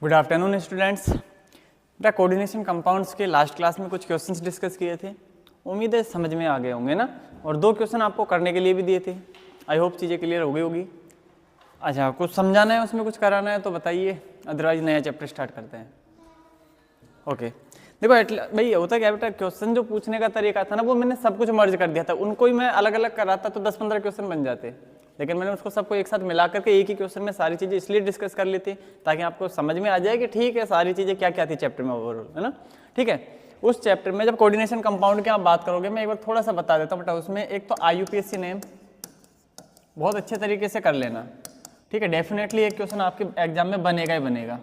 Good afternoon students. बेटा coordination compounds के last class में कुछ क्वेश्चंस डिस्कस किए थे, उम्मीद है समझ में आ गए होंगे ना। और 2 क्वेश्चन आपको करने के लिए भी दिए थे। आई होप चीज़ें क्लियर हो गई होगी। अच्छा, कुछ समझाना है उसमें, कुछ कराना है तो बताइए, अदरवाइज नया चैप्टर स्टार्ट करते हैं। ओके देखो भाई होता क्या बेटा, क्वेश्चन जो पूछने का तरीका था ना वो मैंने सब कुछ मर्ज कर दिया था। उनको ही मैं अलग अलग कराता तो 10-15 क्वेश्चन बन जाते, लेकिन मैंने उसको सबको एक साथ मिला करके एक ही क्वेश्चन में सारी चीज़ें इसलिए डिस्कस कर ली थी ताकि आपको समझ में आ जाए कि ठीक है सारी चीज़ें क्या क्या थी चैप्टर में ओवरऑल, है ना। ठीक है, उस चैप्टर में जब कोऑर्डिनेशन कंपाउंड की आप बात करोगे, मैं एक बार थोड़ा सा बता देता हूँ बेटा। उसमें एक तो IUPAC नेम बहुत अच्छे तरीके से कर लेना, ठीक है। डेफिनेटली एक क्वेश्चन आपके एग्जाम में बनेगा ही बनेगा,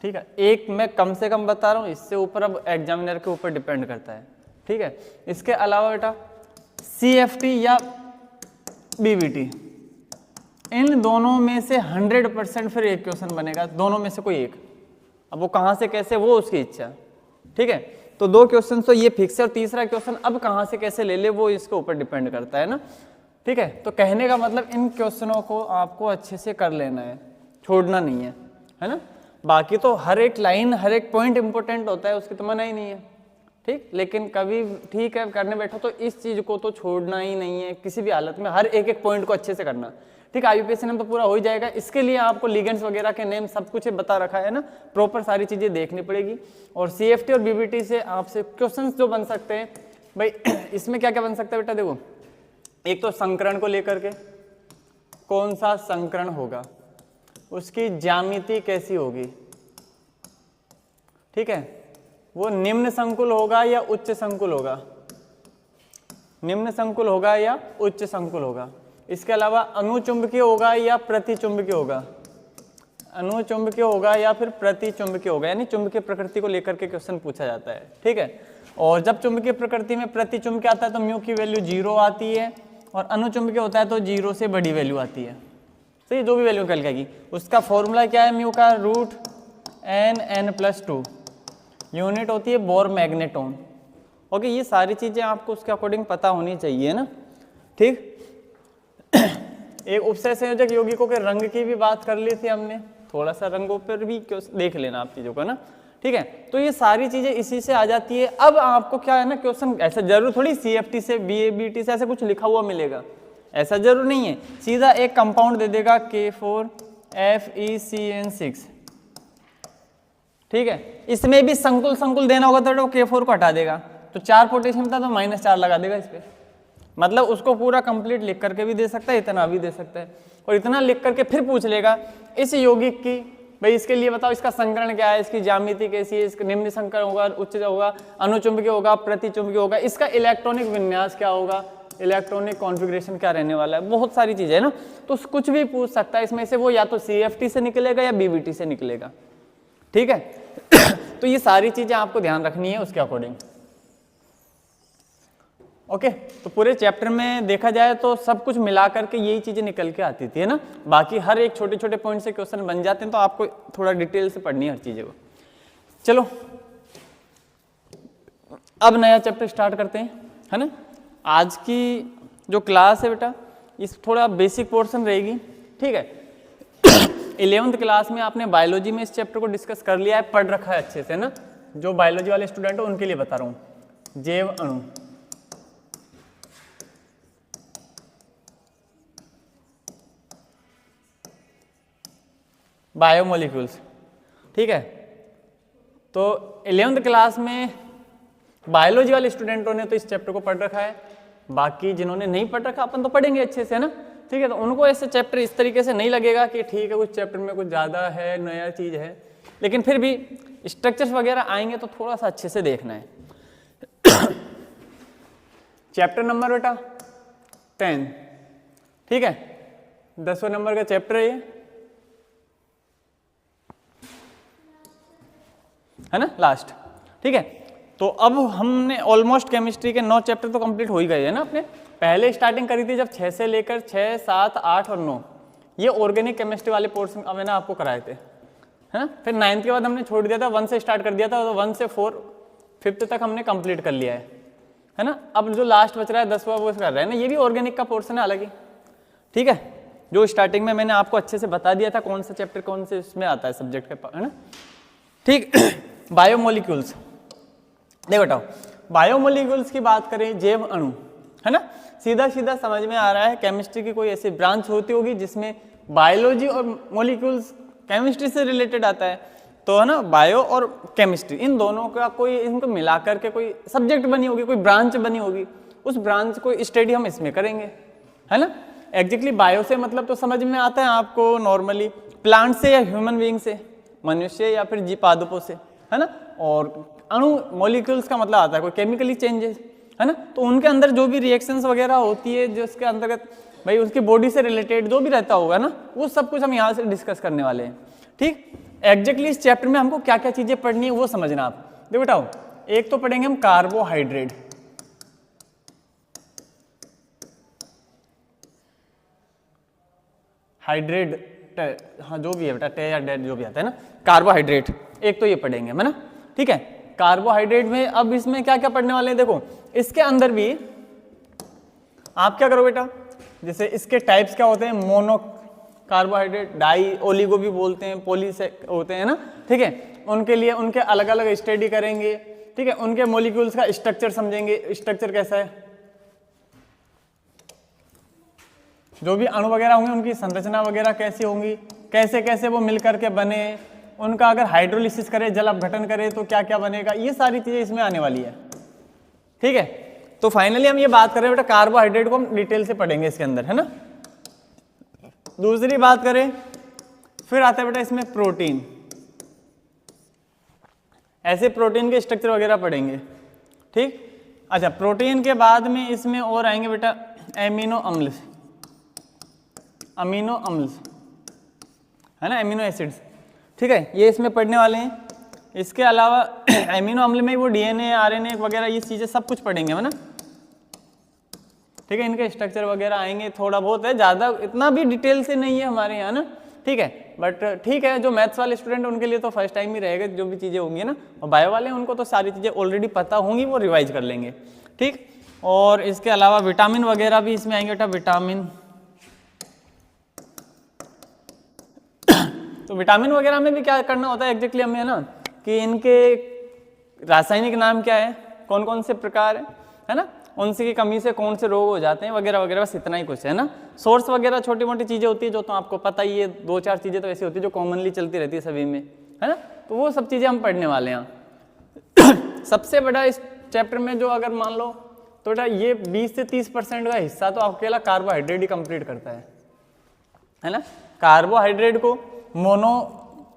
ठीक है। एक मैं कम से कम बता रहा हूँ, इससे ऊपर अब एग्जामिनर के ऊपर डिपेंड करता है, ठीक है। इसके अलावा बेटा CFT या BBT, इन दोनों में से 100% फिर एक क्वेश्चन बनेगा, दोनों में से कोई एक। अब वो कहाँ से कैसे वो उसकी इच्छा, ठीक है। तो 2 क्वेश्चन तो ये फिक्स है, और तीसरा क्वेश्चन अब कहाँ से कैसे ले ले वो इसके ऊपर डिपेंड करता है ना, ठीक है। तो कहने का मतलब इन क्वेश्चनों को आपको अच्छे से कर लेना है, छोड़ना नहीं है ना। बाकी तो हर एक लाइन हर एक पॉइंट इंपॉर्टेंट होता है, उसकी तो मना ही नहीं है, ठीक। लेकिन कभी ठीक है करने बैठो तो इस चीज़ को तो छोड़ना ही नहीं है किसी भी हालत में, हर एक एक पॉइंट को अच्छे से करना, ठीक। IUPAC नेम तो पूरा हो ही जाएगा। इसके लिए आपको लिगेंड्स वगैरह के नेम सब कुछ बता रखा है ना, प्रॉपर सारी चीज़ें देखनी पड़ेगी। और CFT और BBT से आपसे क्वेश्चन जो बन सकते हैं भाई, इसमें क्या क्या बन सकता है बेटा, देखो एक तो संकरण को लेकर के, कौन सा संकरण होगा, उसकी ज्यामिति कैसी होगी, ठीक है। वो निम्न संकुल होगा या उच्च संकुल होगा, निम्न संकुल होगा या उच्च संकुल होगा। इसके अलावा अनुचुंबकीय होगा या प्रतिचुंबकीय होगा, अनुचुंबकीय होगा या फिर प्रतिचुंबकीय होगा, यानी चुंबकीय प्रकृति को लेकर के क्वेश्चन पूछा जाता है, ठीक है। और जब चुंबकीय प्रकृति में प्रतिचुंबकीय आता है तो म्यू की वैल्यू 0 आती है, और अनुचुंबकीय होता है तो 0 से बड़ी वैल्यू आती है, सही। जो भी वैल्यू निकल जाएगी उसका फॉर्मूला क्या है, म्यू का √N+2 यूनिट होती है बोर मैग्नेटोन। ओके, ये सारी चीजें आपको उसके अकॉर्डिंग पता होनी चाहिए ना, ठीक। एक उपसय संयोजक यौगिकों के रंग की भी बात कर ली थी हमने, थोड़ा सा रंगों पर भी देख लेना आप चीजों को ना, ठीक है। तो ये सारी चीजें इसी से आ जाती है। अब आपको क्या है ना, क्वेश्चन ऐसा जरूर थोड़ी CFT से BABT से ऐसे कुछ लिखा हुआ मिलेगा, ऐसा जरूर नहीं है। सीधा एक कंपाउंड दे देगा K4FeCN6, ठीक है। इसमें भी संकुल संकुल देना होगा तो K4 को हटा देगा, तो 4 पोटेशियम था तो -4 लगा देगा इस पे। मतलब उसको पूरा कंप्लीट लिख करके भी दे सकता है, इतना भी दे सकता है। और इतना लिख करके फिर पूछ लेगा इस यौगिक की, भाई इसके लिए बताओ इसका संकरण क्या है, इसकी ज्यामिति कैसी है, इसका निम्न संकरण होगा, उच्च होगा, अनुचुंबकीय होगा, प्रतिचुंबकीय होगा, इसका इलेक्ट्रॉनिक विन्यास क्या होगा, इलेक्ट्रॉनिक कॉन्फ़िगरेशन क्या रहने वाला है, बहुत सारी चीजें है ना। तो कुछ भी पूछ सकता है इसमें से, वो या तो CFT से निकलेगा या BBT से निकलेगा, ठीक है। तो ये सारी चीजें आपको ध्यान रखनी है उसके अकॉर्डिंग। ओके, तो पूरे चैप्टर में देखा जाए तो सब कुछ मिला करके यही चीजें निकल के आती थी, है ना। बाकी हर एक छोटे छोटे पॉइंट से क्वेश्चन बन जाते हैं, तो आपको थोड़ा डिटेल से पढ़नी है हर चीजें को। चलो अब नया चैप्टर स्टार्ट करते हैं, है ना। आज की जो क्लास है बेटा, इस थोड़ा बेसिक पोर्शन रहेगी, ठीक है। 11th क्लास में आपने बायोलॉजी में इस चैप्टर को डिस्कस कर लिया है, पढ़ रखा है अच्छे से ना। जो बायोलॉजी वाले स्टूडेंट हो उनके लिए बता रहा हूँ, जैव अणु, बायोमोलिक्यूल्स, ठीक है। तो 11th क्लास में बायोलॉजी वाले स्टूडेंटों ने तो इस चैप्टर को पढ़ रखा है, बाकी जिन्होंने नहीं पढ़ रखा अपन तो पढ़ेंगे अच्छे से, है ना, ठीक है। तो उनको ऐसे चैप्टर इस तरीके से नहीं लगेगा कि ठीक है कुछ चैप्टर में कुछ ज़्यादा है, नया चीज़ है, लेकिन फिर भी स्ट्रक्चर्स वगैरह आएंगे तो थोड़ा सा अच्छे से देखना है। चैप्टर नंबर बेटा 10, ठीक है, 10वें नंबर का चैप्टर है ये, है ना, लास्ट, ठीक है। तो अब हमने ऑलमोस्ट केमिस्ट्री के 9 चैप्टर तो कंप्लीट हो ही गए हैं ना। अपने पहले स्टार्टिंग करी थी जब 6 से लेकर 6, 7, 8 और 9 ये ऑर्गेनिक केमिस्ट्री वाले पोर्शन मैंने आपको कराए थे, है ना। फिर 9th के बाद हमने छोड़ दिया था, 1 से स्टार्ट कर दिया था, तो 1 से 4, 5th तक हमने कंप्लीट कर लिया है ना। अब जो लास्ट बच रहा है 10वां वो कर रहे हैं ना, ये भी ऑर्गेनिक का पोर्शन है अलग ही, ठीक है। जो स्टार्टिंग में मैंने आपको अच्छे से बता दिया था कौन सा चैप्टर कौन से इसमें आता है सब्जेक्ट के, है ना। ठीक, बायोमोलिक्यूल्स, देखो बताओ, बायोमोलिक्यूल्स की बात करें, जैव अणु, है ना, सीधा सीधा समझ में आ रहा है केमिस्ट्री की कोई ऐसी ब्रांच होती होगी जिसमें बायोलॉजी और मोलिक्यूल्स केमिस्ट्री से रिलेटेड आता है, तो है ना, बायो और केमिस्ट्री इन दोनों का कोई, इनको मिलाकर के कोई सब्जेक्ट बनी होगी, कोई ब्रांच बनी होगी, उस ब्रांच को स्टडी हम इसमें करेंगे, है ना। एग्जैक्टली बायो से मतलब तो समझ में आता है आपको, नॉर्मली प्लांट से या ह्यूमन बीइंग से, मनुष्य या फिर पादपों से, है ना। और अणु मॉलिक्यूल्स का मतलब आता है कोई केमिकली चेंजेस, है ना, तो उनके अंदर जो भी रिएक्शंस वगैरह होती है जो उसके अंतर्गत भाई उसकी बॉडी से रिलेटेड जो भी रहता होगा ना, वो सब कुछ हम यहाँ से डिस्कस करने वाले हैं। ठीक, एग्जैक्टली इस चैप्टर में हमको क्या क्या चीजें पढ़नी है वो समझना आप। देखो बताओ, एक तो पढ़ेंगे हम कार्बोहाइड्रेट, हाइड्रेट, हाँ जो भी है बेटा, टे या डेट जो भी आता है ना, कार्बोहाइड्रेट, एक तो ये पढ़ेंगे, है ना। ठीक है, कार्बोहाइड्रेट में अब इसमें क्या क्या पढ़ने वाले हैं, देखो इसके अंदर भी आप क्या करो बेटा, जैसे इसके टाइप्स क्या होते हैं, मोनो कार्बोहाइड्रेट, डाई, ओलिगो भी बोलते हैं, पॉली होते हैं ना। ठीक है, उनके लिए उनके अलग अलग स्टडी करेंगे। ठीक है, उनके मॉलिक्यूल्स का स्ट्रक्चर समझेंगे, स्ट्रक्चर कैसा है, जो भी अणु वगैरह होंगे उनकी संरचना वगैरह कैसी होंगी, कैसे कैसे वो मिलकर के बने, उनका अगर हाइड्रोलिसिस करे, जल अपघटन करे तो क्या क्या बनेगा, ये सारी चीजें इसमें आने वाली है। ठीक है, तो फाइनली हम ये बात कर रहे हैं बेटा, कार्बोहाइड्रेट को हम डिटेल से पढ़ेंगे इसके अंदर, है ना। दूसरी बात करें, फिर आता है बेटा इसमें प्रोटीन, ऐसे प्रोटीन के स्ट्रक्चर वगैरह पढ़ेंगे। ठीक, अच्छा, प्रोटीन के बाद में इसमें और आएंगे बेटा एमिनो अम्ल, अमीनो अम्ल, है ना, एमिनो एसिड्स। ठीक है, ये इसमें पढ़ने वाले हैं। इसके अलावा एमिनो अम्ल में वो डीएनए, आरएनए वगैरह ये चीजें सब कुछ पढ़ेंगे, है ना। ठीक है, इनके स्ट्रक्चर वगैरह आएंगे, थोड़ा बहुत है, ज़्यादा इतना भी डिटेल से नहीं है हमारे यहाँ ना। ठीक है, बट ठीक है, जो मैथ्स वाले स्टूडेंट उनके लिए तो फर्स्ट टाइम ही रहेगा जो भी चीज़ें होंगी ना, और बायो वाले उनको तो सारी चीज़ें ऑलरेडी पता होंगी, वो रिवाइज कर लेंगे। ठीक, और इसके अलावा विटामिन वगैरह भी इसमें आएंगे बेटा, विटामिन। तो विटामिन वगैरह में भी क्या करना होता है एग्जैक्टली हमें, है ना, कि इनके रासायनिक नाम क्या है, कौन कौन से प्रकार है ना, उनसे की कमी से कौन से रोग हो जाते हैं वगैरह वगैरह, बस इतना ही कुछ है ना। सोर्स वगैरह छोटी मोटी चीज़ें होती है जो तो आपको पता ही है, 2-4 चीज़ें तो ऐसी होती है जो कॉमनली चलती रहती है सभी में, है ना, तो वो सब चीज़ें हम पढ़ने वाले हैं। सबसे बड़ा इस चैप्टर में जो अगर मान लो तो बेटा ये 20 से 30% का हिस्सा तो अकेला कार्बोहाइड्रेट ही कंप्लीट करता है ना। कार्बोहाइड्रेट को मोनो,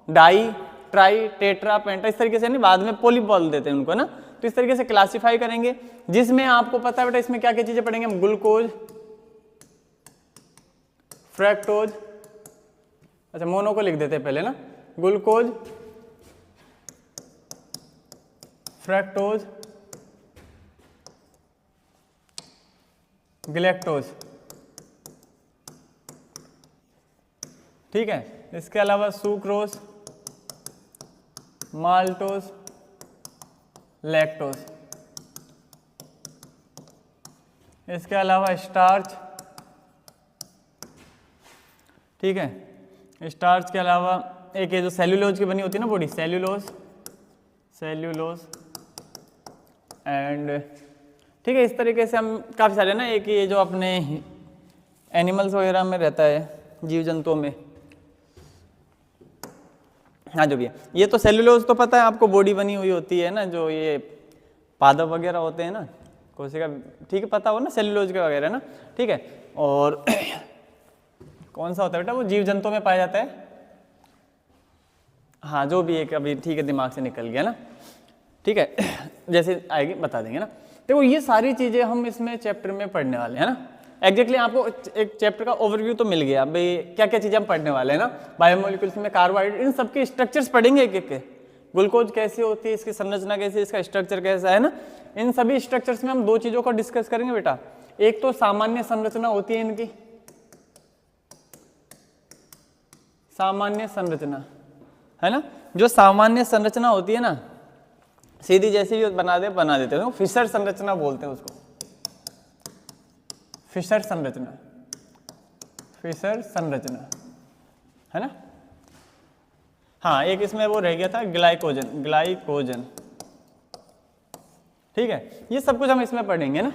डाई, ट्राई, टेट्रा, पेंटा इस तरीके से नहीं, बाद में पॉली बोल देते हैं उनको ना, तो इस तरीके से क्लासिफाई करेंगे, जिसमें आपको पता है बेटा इसमें क्या क्या चीजें पढ़ेंगे हम, ग्लूकोज, फ्रैक्टोज, अच्छा मोनो को लिख देते हैं पहले ना, ग्लूकोज, फ्रैक्टोज, ग्लैक्टोज। ठीक है, इसके अलावा सुक्रोज, माल्टोज, लैक्टोज, इसके अलावा स्टार्च। ठीक है, स्टार्च के अलावा एक ये जो सेल्यूलोज की बनी होती है ना बॉडी, सेल्यूलोज, सेल्यूलोज एंड ठीक है, इस तरीके से हम काफ़ी सारे ना, एक ये जो अपने एनिमल्स वगैरह में रहता है, जीव जंतुओं में, हाँ जो भी है, ये तो सेल्यूलोज तो पता है आपको, बॉडी बनी हुई होती है ना, जो ये पादप वगैरह होते हैं ना, कोशिका, ठीक है, पता हो ना सेल्यूलोज के वगैरह ना। ठीक है, और कौन सा होता है बेटा वो जीव जंतुओं में पाया जाता है, हाँ जो भी एक अभी ठीक है दिमाग से निकल गया ना। ठीक है, जैसे आएगी बता देंगे ना। देखो ये सारी चीज़ें हम इसमें चैप्टर में पढ़ने वाले हैं ना। एग्जैक्टली आपको एक चैप्टर का ओवरव्यू तो मिल गया भाई, क्या क्या चीज़ें हम पढ़ने वाले हैं ना। बायोमोलिक्यूल्स में कार्बोहाइड्रेट, इन सबके स्ट्रक्चर्स पढ़ेंगे एक एक के, ग्लूकोज कैसी होती है, इसकी संरचना कैसी है, इसका स्ट्रक्चर कैसा है ना। इन सभी स्ट्रक्चर्स में हम दो चीज़ों को डिस्कस करेंगे बेटा, एक तो सामान्य संरचना होती है इनकी, सामान्य संरचना है ना, जो सामान्य संरचना होती है ना, सीधी जैसी भी बना देते हैं, फिशर संरचना बोलते हैं उसको, फिशर संरचना, फिशर संरचना, है ना। हाँ, एक इसमें वो रह गया था ग्लाइकोजन, ठीक है। ये सब कुछ हम इसमें पढ़ेंगे ना।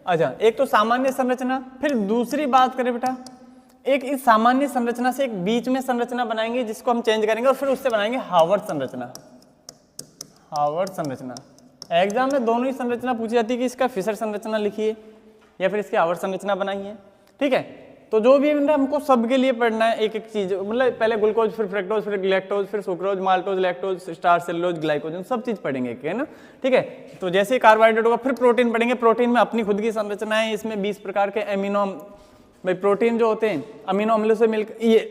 अच्छा, एक तो सामान्य संरचना, फिर दूसरी बात करें बेटा, एक इस सामान्य संरचना से एक बीच में संरचना बनाएंगे जिसको हम चेंज करेंगे और फिर उससे बनाएंगे हार्वर्ड संरचना। हार्वर्ड संरचना एग्जाम में दोनों ही संरचना पूछी जाती है कि इसका फिशर संरचना लिखिए या फिर इसकी हार्वर्ड संरचना बनाइए, ठीक है। तो जो भी हमको सबके लिए पढ़ना है एक एक चीज, मतलब पहले ग्लूकोज, फिर फ्रक्टोज, फिर ग्लैक्टोज, फिर sucrose, maltose, lactose, starch, cellulose, glycogen, सब चीज पढ़ेंगे, है ना, ठीक है। तो जैसे कार्बोहाइड्रेट होगा फिर प्रोटीन पढ़ेंगे। प्रोटीन में अपनी खुद की संरचना है, इसमें 20 प्रकार के एमिनो, भाई प्रोटीन जो होते हैं अमीनो अम्ल से मिलकर, ये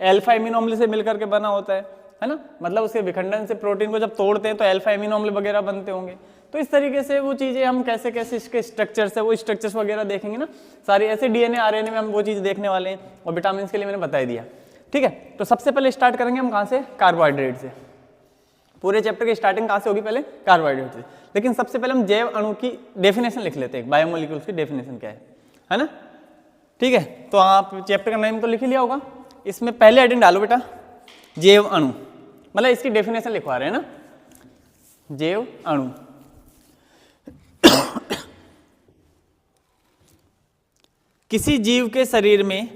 अल्फा एमिनो अम्ल से मिलकर के बना होता है ना, मतलब उसके विखंडन से प्रोटीन को जब तोड़ते हैं तो अल्फा एमिनो अम्ल वगैरह बनते होंगे। तो इस तरीके से वो चीज़ें हम कैसे कैसे इसके स्ट्रक्चर्स है वो स्ट्रक्चर्स वगैरह देखेंगे ना, सारी ऐसे डीएनए आरएनए में हम वो चीज़ देखने वाले हैं। और विटामिन के लिए मैंने बता दिया, ठीक है। तो सबसे पहले स्टार्ट करेंगे हम कहाँ से, कार्बोहाइड्रेट से। पूरे चैप्टर की स्टार्टिंग कहाँ से होगी, पहले कार्बोहाइड्रेट से। लेकिन सबसे पहले हम जैव अणु की डेफिनेशन लिख लेते हैं, बायोमोलिक्यूल्स की डेफिनेशन क्या है ना, ठीक है। तो आप चैप्टर का नाम तो लिख ही लिया होगा, इसमें पहले हेडिंग डालो बेटा जैव अणु, मतलब इसकी डेफिनेशन लिखवा रहे हैं ना, जैव अणु। किसी जीव के शरीर में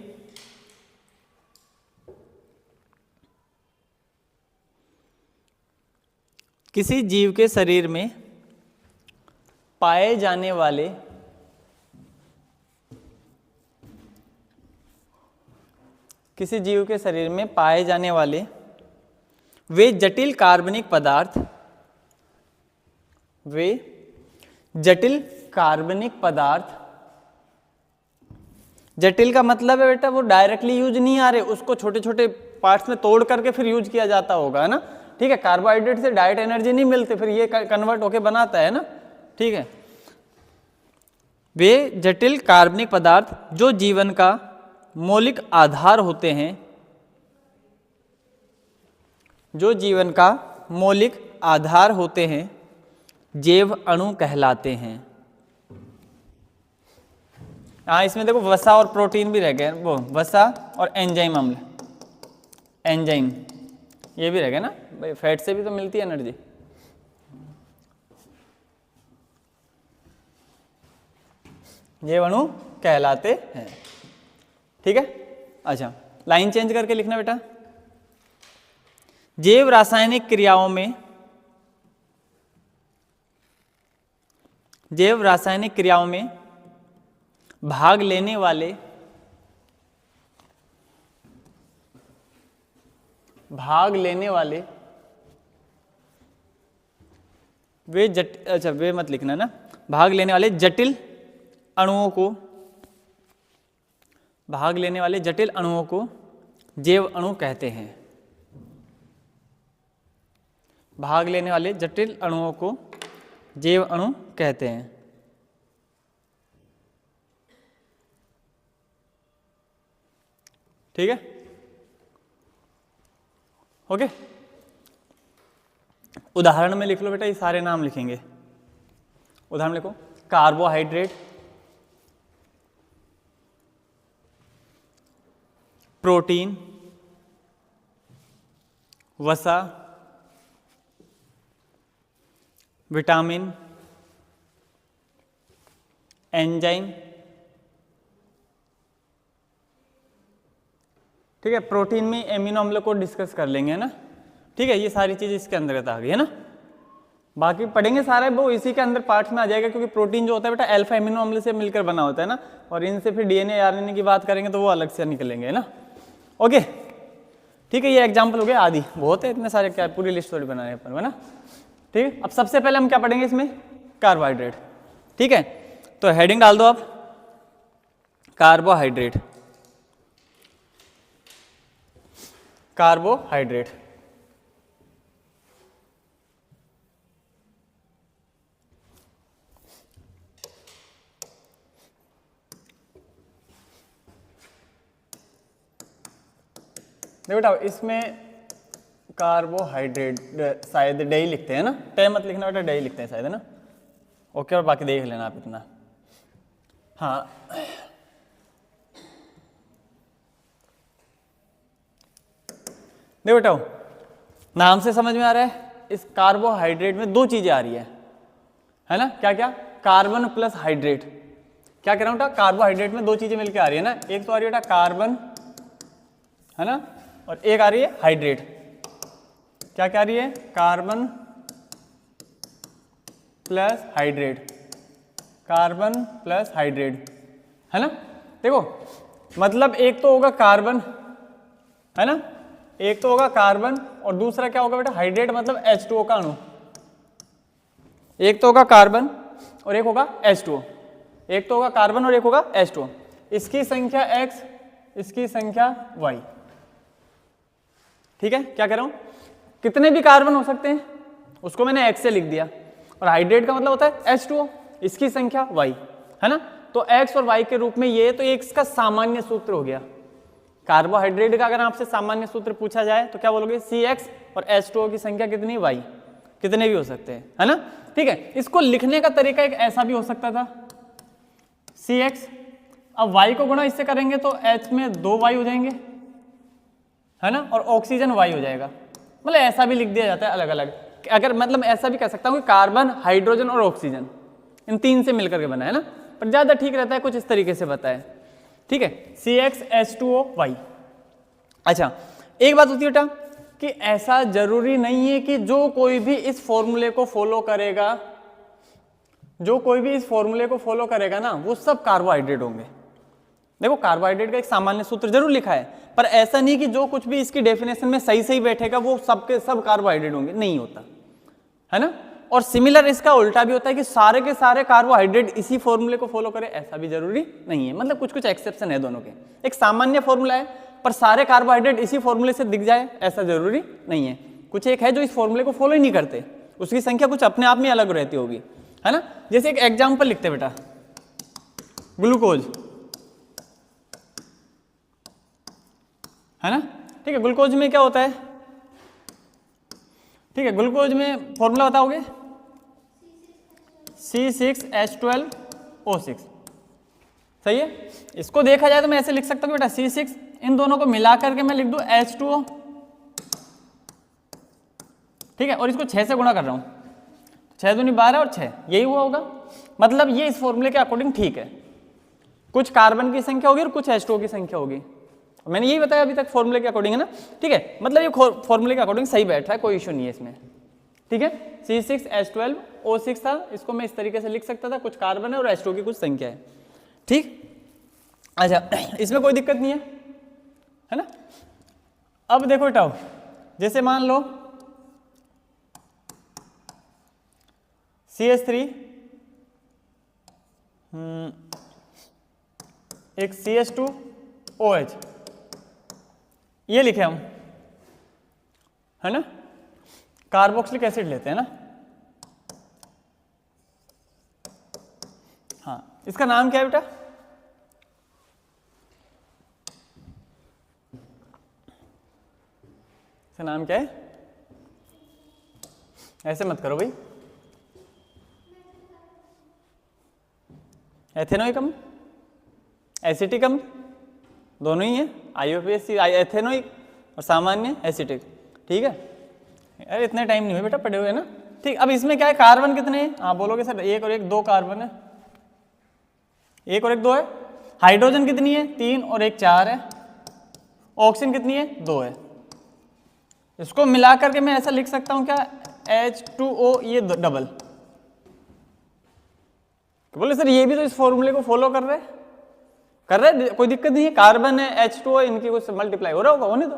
पाए जाने वाले वे जटिल कार्बनिक पदार्थ, जटिल का मतलब है बेटा वो डायरेक्टली यूज नहीं आ रहे, उसको छोटे छोटे पार्ट्स में तोड़ करके फिर यूज किया जाता होगा, है ना, ठीक है। कार्बोहाइड्रेट से डायरेक्ट एनर्जी नहीं मिलती, फिर ये कन्वर्ट होके बनाता है ना, ठीक है। वे जटिल कार्बनिक पदार्थ जो जीवन का मौलिक आधार होते हैं, जैव अणु कहलाते हैं। हाँ, इसमें देखो वसा और प्रोटीन भी रह गए, वो वसा और एंजाइम अम्ल, एंजाइम ये भी रह गए ना, भाई फैट से भी तो मिलती है एनर्जी। जैव अणु कहलाते हैं, ठीक है। अच्छा, लाइन चेंज करके लिखना बेटा, जैव रासायनिक क्रियाओं में भाग लेने वाले वे मत लिखना ना, भाग लेने वाले जटिल अणुओं को जैव अणु कहते हैं। भाग लेने वाले जटिल अणुओं को जैव अणु कहते हैं, ठीक है, ओके। उदाहरण में लिख लो बेटा, ये सारे नाम लिखेंगे। उदाहरण लिखो, कार्बोहाइड्रेट, प्रोटीन, वसा, विटामिन, एंजाइम, ठीक है। प्रोटीन में एमिनो अम्ल को डिस्कस कर लेंगे, है ना, ठीक है। ये सारी चीज़ इसके अंतर्गत आ गई, है ना। बाकी पढ़ेंगे सारे, वो इसी के अंदर पार्ट में आ जाएगा, क्योंकि प्रोटीन जो होता है बेटा अल्फा एमिनो अम्ल से मिलकर बना होता है ना, और इनसे फिर डीएनए आरएनए की बात करेंगे तो वो अलग से निकलेंगे, है ना, ओके, ठीक है। ये एग्जाम्पल हो गया, आदि बहुत है, इतने सारे क्या पूरी लिस्ट थोड़ी बनाने पर, है ना, ठीक है। अब सबसे पहले हम क्या पढ़ेंगे इसमें, कार्बोहाइड्रेट, ठीक है। तो हेडिंग डाल दो आप, कार्बोहाइड्रेट। देखो बेटा, इसमें कार्बोहाइड्रेट शायद डे लिखते हैं ना, टे मत लिखना बेटा, डे लिखते हैं शायद, है ना, ओके। और बाकी देख लेना आप इतना, हाँ। देखो बेटा, नाम से समझ में आ रहा है, इस कार्बोहाइड्रेट में दो चीजें आ रही है ना, क्या क्या, कार्बन प्लस हाइड्रेट। क्या कह रहा हूं बेटा, कार्बोहाइड्रेट में दो चीजें मिलकर आ रही है ना, एक तो आ रही है बेटा कार्बन, है ना, और एक आ रही है हाइड्रेट। क्या क्या आ रही है, carbon plus hydrate, carbon plus hydrate, है ना। देखो मतलब एक तो होगा कार्बन, है ना, एक तो होगा कार्बन और दूसरा क्या होगा बेटा, हाइड्रेट, मतलब H2O का अणु। एक तो होगा कार्बन और एक होगा H2O, एक तो होगा कार्बन और एक होगा H2O। इसकी संख्या X, इसकी संख्या Y। ठीक है, क्या कह रहा हूं, कितने भी कार्बन हो सकते हैं, उसको मैंने X से लिख दिया, और हाइड्रेट का मतलब होता है H2O, इसकी संख्या Y, है ना। तो X और Y के रूप में ये, तो एक इसका सामान्य सूत्र हो गया। कार्बोहाइड्रेट का अगर आपसे सामान्य सूत्र पूछा जाए तो क्या बोलोगे, CX, और H2O की संख्या कितनी, Y, कितने भी हो सकते हैं, है ना। ठीक है, इसको लिखने का तरीका एक ऐसा भी हो सकता था, CX, अब Y को गुणा इससे करेंगे तो H में 2 Y हो जाएंगे, है ना, और ऑक्सीजन Y हो जाएगा। मतलब ऐसा भी लिख दिया जाता है अलग अलग। अगर मतलब ऐसा भी कह सकता हूँ कि कार्बन, हाइड्रोजन और ऑक्सीजन, इन तीन से मिलकर के बना है ना, पर ज्यादा ठीक रहता है कुछ इस तरीके से बताए। ठीक है, CX H2O Y। अच्छा, एक बात होती है बेटा कि ऐसा जरूरी नहीं है कि जो कोई भी इस फॉर्मूले को फॉलो करेगा, जो कोई भी इस फॉर्मूले को फॉलो करेगा ना, वो सब कार्बोहाइड्रेट होंगे। देखो कार्बोहाइड्रेट का एक सामान्य सूत्र जरूर लिखा है, पर ऐसा नहीं कि जो कुछ भी इसकी डेफिनेशन में सही सही बैठेगा वो सबके सब कार्बोहाइड्रेट होंगे, नहीं होता, है ना। और सिमिलर इसका उल्टा भी होता है कि सारे के सारे कार्बोहाइड्रेट इसी फॉर्मूले को फॉलो करें, ऐसा भी जरूरी नहीं है। मतलब कुछ कुछ एक्सेप्शन है दोनों के, एक सामान्य फॉर्मूला है, पर सारे कार्बोहाइड्रेट इसी फॉर्मूले से दिख जाए ऐसा जरूरी नहीं है। कुछ एक है जो इस फॉर्मूले को फॉलो ही नहीं करते, उसकी संख्या कुछ अपने आप में अलग रहती होगी, है ना। जैसे एक एग्जाम्पल लिखते बेटा, ग्लूकोज, है ना। ठीक है, ग्लूकोज में क्या होता है, ठीक है, ग्लूकोज में फॉर्मूला बताओगे, C6H12O6, सही है। इसको देखा जाए तो मैं ऐसे लिख सकता हूँ बेटा, C6, इन दोनों को मिला करके मैं लिख दूं H2O, ठीक है, और इसको 6 से गुणा कर रहा हूं, 6 दूनी 12 और 6, यही हुआ होगा। मतलब ये इस फॉर्मूले के अकॉर्डिंग ठीक है, कुछ कार्बन की संख्या होगी और कुछ H2O की संख्या होगी। मैंने यही बताया अभी तक फॉर्मूले के अकॉर्डिंग, है ना। ठीक है, मतलब ये फॉर्मूले के अकॉर्डिंग सही बैठ रहा है, कोई इशू नहीं है इसमें। ठीक है, C6H12O6 था, इसको मैं इस तरीके से लिख सकता था, कुछ कार्बन है और H2O की कुछ संख्या है। ठीक, अच्छा, इसमें कोई दिक्कत नहीं है ना। अब देखो बेटा, जैसे मान लो CH3, एक CH2OH, ये लिखे हम, है ना। कार्बोक्सिलिक एसिड लेते हैं ना, हाँ, इसका नाम क्या है बेटा, इसका नाम क्या है, ऐसे मत करो भाई, एथेनोइक अम्ल, एसिटिक अम्ल, दोनों ही है, IUPAC, एथेनोइक और सामान्य एसिटिक। ठीक है, अरे इतने टाइम नहीं हुए बेटा पढ़े हुए ना। ठीक, अब इसमें क्या है, कार्बन कितने हैं, आप बोलोगे सर 1 और 1 2 कार्बन है, 1 और 1 2 है। हाइड्रोजन कितनी है, 3 और 1 4 है। ऑक्सीजन कितनी है, 2 है। इसको मिला करके मैं ऐसा लिख सकता हूं क्या, H2O, ये डबल। बोले सर ये भी तो इस फॉर्मूले को फॉलो कर रहे कोई दिक्कत नहीं है, कार्बन है, H2O, इनकी कुछ मल्टीप्लाई हो रहा होगा, होने दो,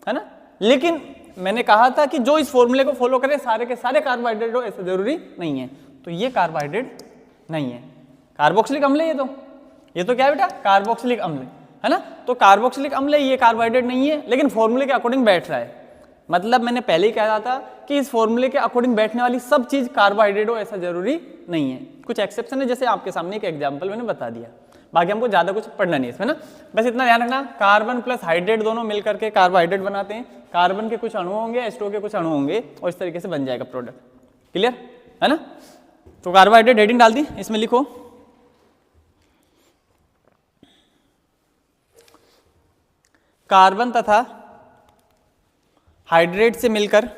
है ना। लेकिन मैंने कहा था कि जो इस फॉर्मूले को फॉलो करे सारे के सारे कार्बोहाइड्रेट हो, ऐसा जरूरी नहीं है। तो ये कार्बोहाइड्रेट नहीं है, कार्बोक्सिलिक अम्ल है ये तो क्या है बेटा, कार्बोक्सिलिक अम्ल, है ना। तो कार्बोक्सिलिक अम्ल ये कार्बोहाइड्रेट नहीं है, लेकिन फॉर्मूले के अकॉर्डिंग बैठ रहा है। मतलब मैंने पहले ही कहा था कि इस फॉर्मूले के अकॉर्डिंग बैठने वाली सब चीज कार्बोहाइड्रेट हो, ऐसा जरूरी नहीं है। कुछ एक्सेप्शन है, जैसे आपके सामने एक एग्जांपल मैंने बता दिया, बाकी हमको ज्यादा कुछ पढ़ना नहीं है इसमें ना। बस इतना ध्यान रखना, कार्बन प्लस हाइड्रेट दोनों मिलकर के कार्बोहाइड्रेट बनाते हैं। कार्बन के कुछ अणु होंगे, H2O के कुछ अणु होंगे, और इस तरीके से बन जाएगा प्रोडक्ट। क्लियर है ना। तो कार्बोहाइड्रेट हेडिंग डाल दी, इसमें लिखो कार्बन तथा हाइड्रेट से मिलकर,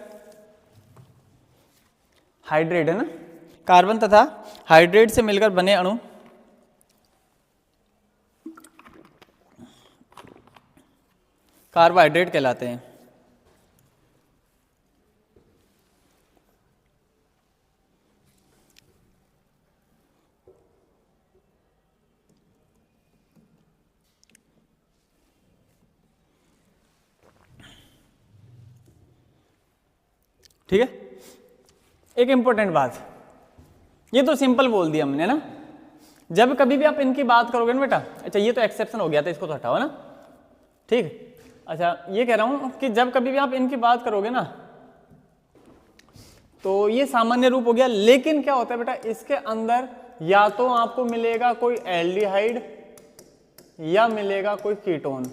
हाइड्रेट है ना, कार्बन तथा हाइड्रेट से मिलकर बने अणु कार्बोहाइड्रेट कहलाते हैं। ठीक है, एक इंपॉर्टेंट बात, ये तो सिंपल बोल दिया हमने ना, जब कभी भी आप इनकी बात करोगे ना बेटा, अच्छा ये तो एक्सेप्शन हो गया था, इसको तो हटाओ ना, ठीक। अच्छा ये कह रहा हूं कि जब कभी भी आप इनकी बात करोगे ना तो ये सामान्य रूप हो गया, लेकिन क्या होता है बेटा, इसके अंदर या तो आपको मिलेगा कोई एल्डिहाइड या मिलेगा कोई कीटोन,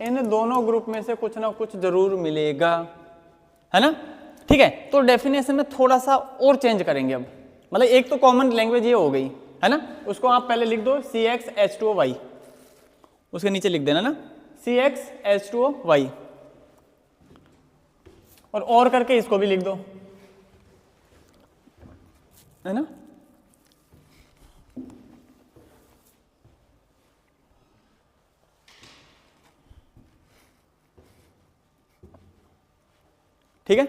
इन दोनों ग्रुप में से कुछ ना कुछ जरूर मिलेगा, है ना। ठीक है, तो डेफिनेशन में थोड़ा सा और चेंज करेंगे अब, मतलब एक तो कॉमन लैंग्वेज ये हो गई है ना, उसको आप पहले लिख दो CxH2O, उसके नीचे लिख देना ना CxH2O, और करके इसको भी लिख दो, है ना। ठीक है,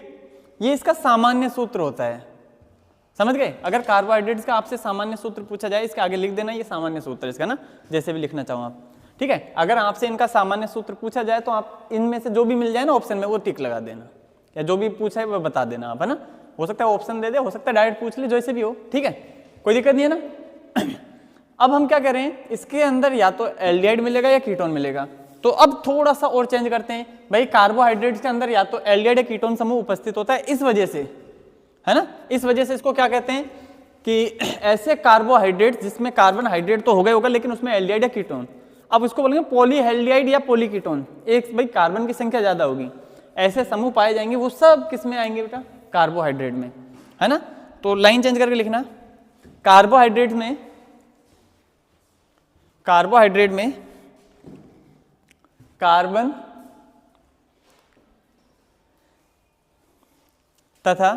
ये इसका सामान्य सूत्र होता है, समझ गए। अगर कार्बोहाइड्रेट्स का आपसे सामान्य सूत्र पूछा जाए, इसके आगे लिख देना ये सामान्य सूत्र है इसका ना, जैसे भी लिखना चाहो आप। ठीक है, अगर आपसे इनका सामान्य सूत्र पूछा जाए तो आप इनमें से जो भी मिल जाए ना ऑप्शन में वो टिक लगा देना, या जो भी पूछा है वो बता देना आप, है ना। हो सकता है ऑप्शन दे दे, हो सकता है डायरेक्ट पूछ ले, जैसे भी हो, ठीक है, कोई दिक्कत नहीं है ना। अब हम क्या करें, इसके अंदर या तो एल्डिहाइड मिलेगा या कीटोन मिलेगा, तो अब थोड़ा सा और चेंज करते हैं भाई, कार्बोहाइड्रेट्स के अंदर या तो एल्डिहाइड या कीटोन समूह उपस्थित होता है, इस वजह से, है ना, इस वजह से इसको क्या कहते हैं कि ऐसे कार्बोहाइड्रेट जिसमें कार्बन हाइड्रेट तो हो गया होगा लेकिन उसमें एल्डिहाइड या कीटोन, अब उसको बोलेंगे पॉलीहेल्डिहाइड या पॉलीकीटोन, एक भाई कार्बन की संख्या ज्यादा होगी, ऐसे समूह पाए जाएंगे, वो सब किस में आएंगे बेटा, कार्बोहाइड्रेट में, है ना। तो लाइन चेंज करके लिखना, कार्बोहाइड्रेट में कार्बन तथा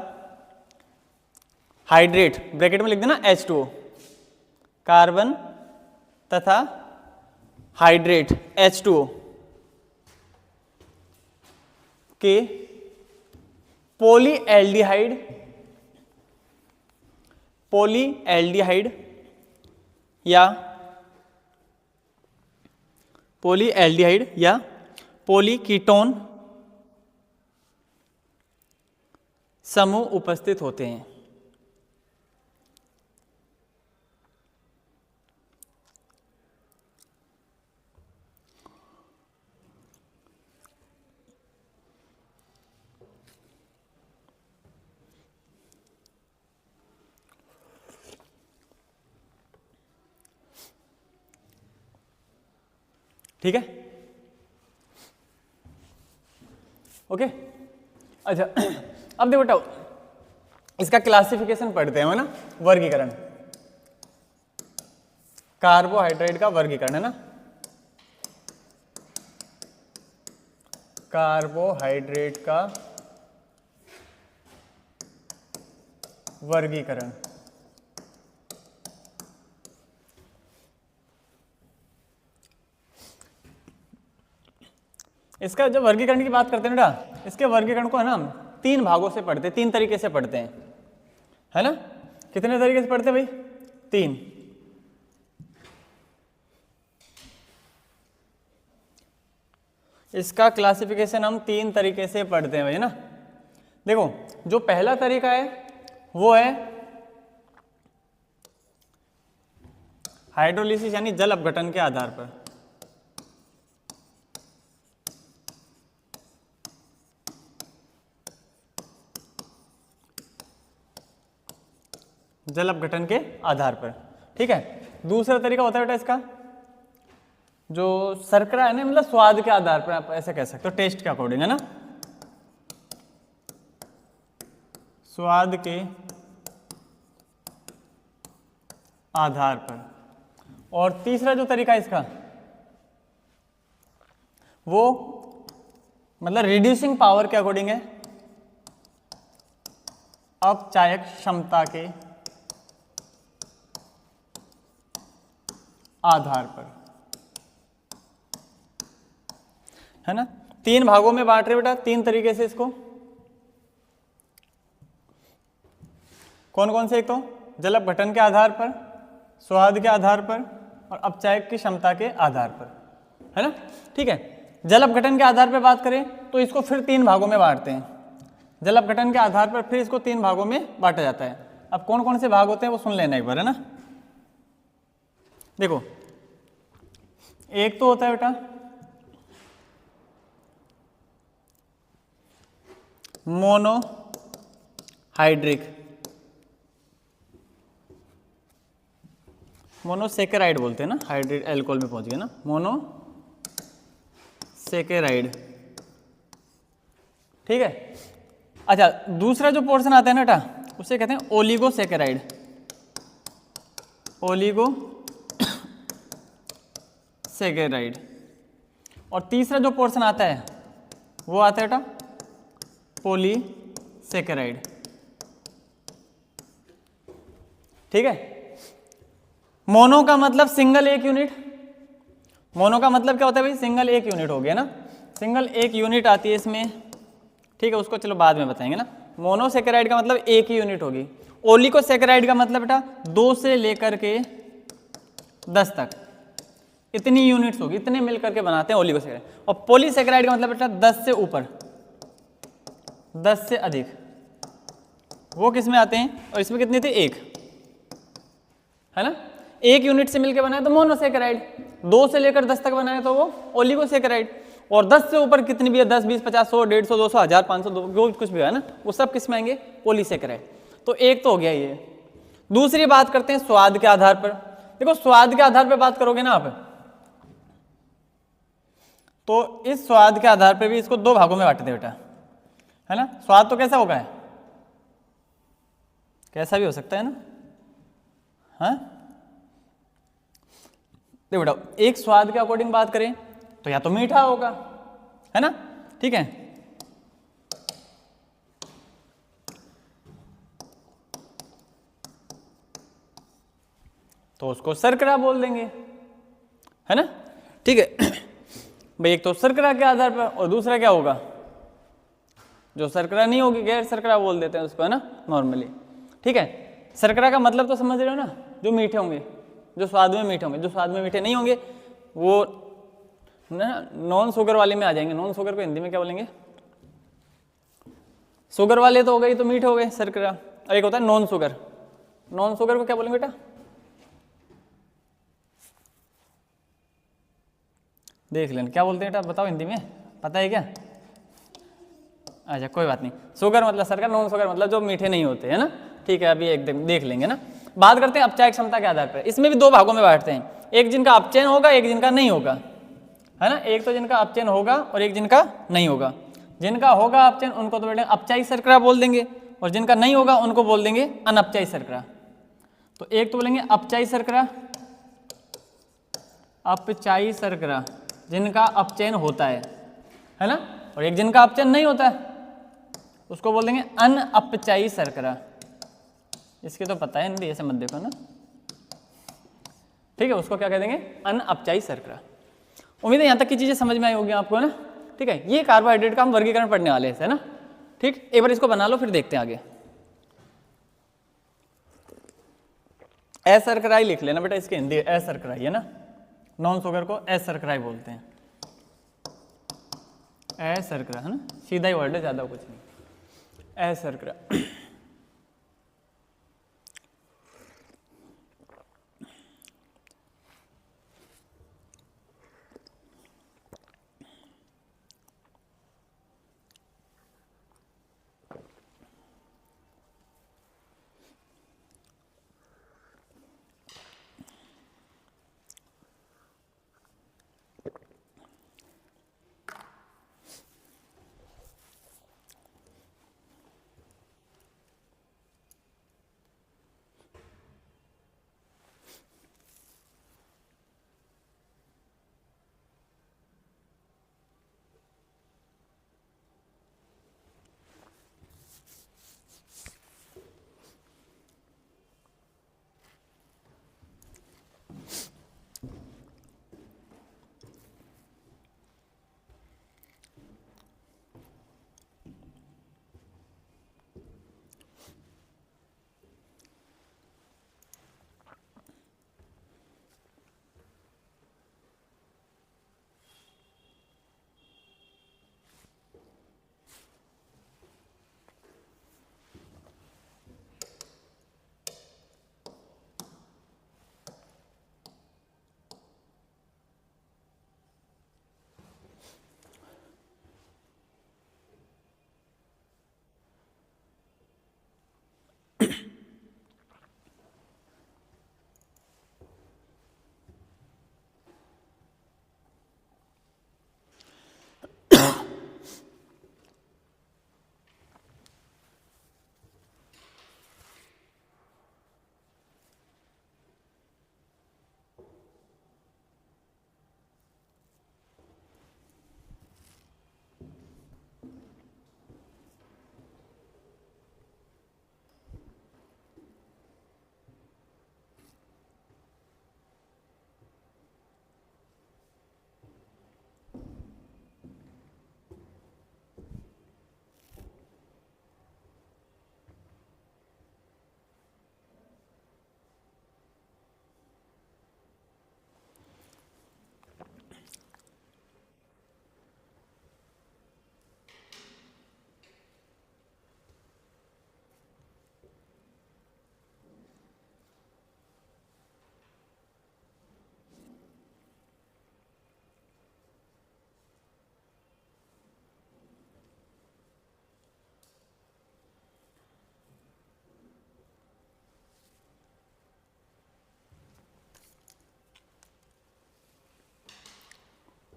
हाइड्रेट, ब्रैकेट में लिख देना H2O, कार्बन तथा हाइड्रेट H2O के पॉलीएल्डिहाइड या पॉलीकीटोन समूह उपस्थित होते हैं। ठीक है, ओके। अच्छा अब देखो बेटा, इसका क्लासिफिकेशन पढ़ते हैं, है ना, वर्गीकरण, कार्बोहाइड्रेट का वर्गीकरण, है ना, कार्बोहाइड्रेट का वर्गीकरण। इसका जब वर्गीकरण की बात करते हैं बेटा, इसके वर्गीकरण को है ना 3 भागों से पढ़ते हैं, 3 तरीके से पढ़ते हैं, है ना। कितने तरीके से पढ़ते हैं भाई, 3। इसका क्लासिफिकेशन हम 3 तरीके से पढ़ते हैं भाई, है ना। देखो जो पहला तरीका है वो है हाइड्रोलिसिस, यानी जल अपघटन के आधार पर, जल अपघटन के आधार पर, ठीक है। दूसरा तरीका होता है बेटा इसका जो शर्करा है ना, मतलब स्वाद के आधार पर, आप ऐसे कह सकते हो, टेस्ट के अकॉर्डिंग, है ना, स्वाद के आधार पर। और तीसरा जो तरीका है इसका वो मतलब रिड्यूसिंग पावर के अकॉर्डिंग है, अपचायक क्षमता के आधार पर, है ना। 3 भागों में बांट रहे बेटा, 3 तरीके से इसको। कौन कौन से? एक तो जल अपघटन के आधार पर, स्वाद के आधार पर और अपचायक की क्षमता के आधार पर, है ना। ठीक है, जल अपघटन के आधार पर बात करें तो इसको फिर 3 भागों में बांटते हैं। जल अपघटन के आधार पर फिर इसको 3 भागों में बांटा जाता है। अब कौन कौन से भाग होते हैं वो सुन लेना एक बार, है ना। देखो, एक तो होता है बेटा मोनोहाइड्रिक, मोनोसेकेराइड बोलते हैं ना, हाइड्रेट एल्कोहल में पहुंच गए ना, मोनोसेकेराइड। ठीक है, अच्छा दूसरा जो पोर्शन आता है ना बेटा उसे कहते हैं ओलिगोसेकेराइड, ओलिगोसेकेराइड। और तीसरा जो पोर्शन आता है वो आता है बेटा पॉलीसेकेराइड। ठीक है, मोनो का मतलब सिंगल एक यूनिट, मोनो का मतलब क्या होता है भाई? सिंगल एक यूनिट हो गया ना, सिंगल एक यूनिट आती है इसमें। ठीक है, उसको चलो बाद में बताएंगे ना। मोनोसेकेराइड का मतलब एक ही यूनिट होगी। ओलिगोसेकेराइड का मतलब बेटा 2 से लेकर के 10 तक इतनी यूनिट्स होगी, इतने मिलकर के बनाते हैं ओलिगोसेकेराइड। और पॉलीसेकेराइड का मतलब बेटा 10 से ऊपर, 10 से अधिक, वो किस में आते हैं? और इसमें कितने थे? 1, है ना। 1 यूनिट से मिलकर बनाए तो मोनोसेकेराइड, 2 से लेकर 10 तक बनाए तो वो ओलिगोसेकेराइड, और 10 से ऊपर कितनी भी है, 10, 20, 50, 100, 150, 200, 1000, 500, जो कुछ भी है ना, वो सब किस में आएंगे? पॉलीसेकेराइड। तो एक तो हो गया ये। दूसरी बात करते हैं स्वाद के आधार पर। देखो, स्वाद के आधार पर बात करोगे ना आप, तो इस स्वाद के आधार पर भी इसको 2 भागों में बांटते बेटा, है ना। स्वाद तो कैसा होगा? कैसा भी हो सकता है ना, हाँ। देखो बेटा, एक स्वाद के अकॉर्डिंग बात करें तो या तो मीठा होगा, है ना। ठीक है, तो उसको शर्करा बोल देंगे, है ना। ठीक है भाई, एक तो शर्करा के आधार पर, और दूसरा क्या होगा? जो शर्करा नहीं होगी गैर शर्करा बोल देते हैं उसको, है ना, नॉर्मली। ठीक है, शर्करा का मतलब तो समझ रहे हो ना, जो मीठे होंगे, जो स्वाद में मीठे होंगे। जो स्वाद में मीठे नहीं होंगे वो ना नॉन शुगर वाले में आ जाएंगे। नॉन शुगर को हिंदी में क्या बोलेंगे? शुगर वाले तो हो गए, तो मीठे हो गए शर्करा। और एक होता है नॉन शुगर, नॉन शुगर को क्या बोलेंगे बेटा? देख लेना क्या बोलते हैं बेटा, बताओ हिंदी में, पता है क्या? अच्छा कोई बात नहीं, शुगर मतलब शर्करा, नॉन शुगर मतलब जो मीठे नहीं होते, है ना। ठीक है, अभी एकदम देख लेंगे ना। बात करते हैं अपचायक क्षमता के आधार पर। इसमें भी 2 भागों में बांटते हैं, एक जिनका अपचयन होगा, एक जिनका नहीं होगा, है ना। एक तो जिनका अपचयन होगा और एक जिनका नहीं होगा। जिनका होगा अपचयन उनको तो बेटा अपचायी शर्करा बोल देंगे, और जिनका नहीं होगा उनको बोल देंगे अनअपचायी शर्करा। तो एक तो बोलेंगे अपचायी शर्करा, अपचायी शर्करा जिनका अपचयन होता है ना। और एक जिनका अपचयन नहीं होता है उसको बोल देंगे अनअपचायी शर्करा। इसके तो पता है हिंदी, ऐसे मत देखो ना। ठीक है, उसको क्या कह देंगे? अनअपचायी शर्करा। उम्मीद है यहाँ तक की चीजें समझ में आई होगी आपको, है ना। ठीक है, ये कार्बोहाइड्रेट का हम वर्गीकरण पढ़ने वाले हैं, है ना। ठीक, एक बार इसको बना लो फिर देखते हैं आगे। अशर्कराई लिख लेना बेटा, इसके हिंदी अशर्कराई, है ना। नॉन शुगर को अशर्कराई बोलते हैं, अशर्करा, है ना। सीधा ही वर्ड है, ज्यादा कुछ नहीं, अशर्करा।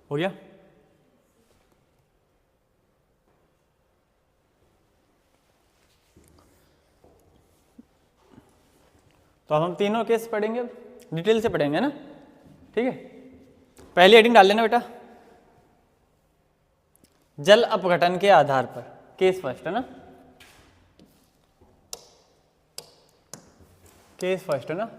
हो गया। तो अब हम तीनों केस पढ़ेंगे, डिटेल से पढ़ेंगे ना, ठीक है। पहली हेडिंग डाल लेना बेटा, जल अपघटन के आधार पर, केस फर्स्ट है ना, केस फर्स्ट है ना।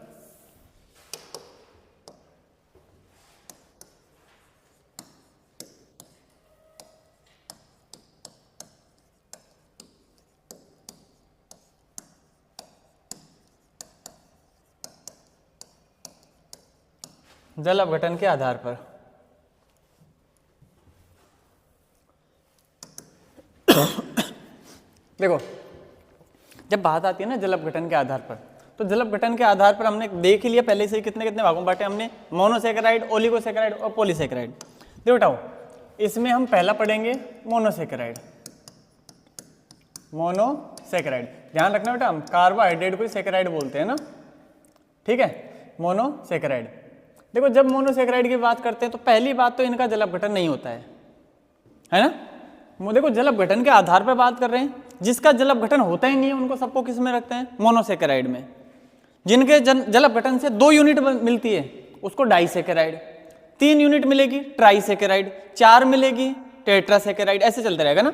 जल अपघटन के आधार पर देखो, जब बात आती है ना जल अपघटन के आधार पर, तो जल अपघटन के आधार पर हमने देख ही लिया पहले से ही कितने कितने भागों में बांटे हमने, मोनोसेकेराइड, ओलिगोसेकेराइड और पॉलीसेकेराइड। देखो बेटाओ, इसमें हम पहला पढ़ेंगे मोनोसेकेराइड। मोनोसेकेराइड, ध्यान रखना बेटा, हम कार्बोहाइड्रेट को सेकेराइड बोलते हैं ना, ठीक है, मोनोसेकेराइड। देखो, जब मोनोसेकेराइड की बात करते हैं तो पहली बात तो इनका जल अपघटन नहीं होता है ना। देखो, जल अपघटन के आधार पर बात कर रहे हैं, जिसका जल अपघटन होता ही नहीं है उनको सबको किस में रखते हैं, मोनोसेकेराइड में। जिनके जल अपघटन से 2 यूनिट मिलती है उसको डाइसेकेराइड, 3 यूनिट मिलेगी ट्राइसेकेराइड, 4 मिलेगी टेट्रासेकेराइड, ऐसे चलते रहेगा ना।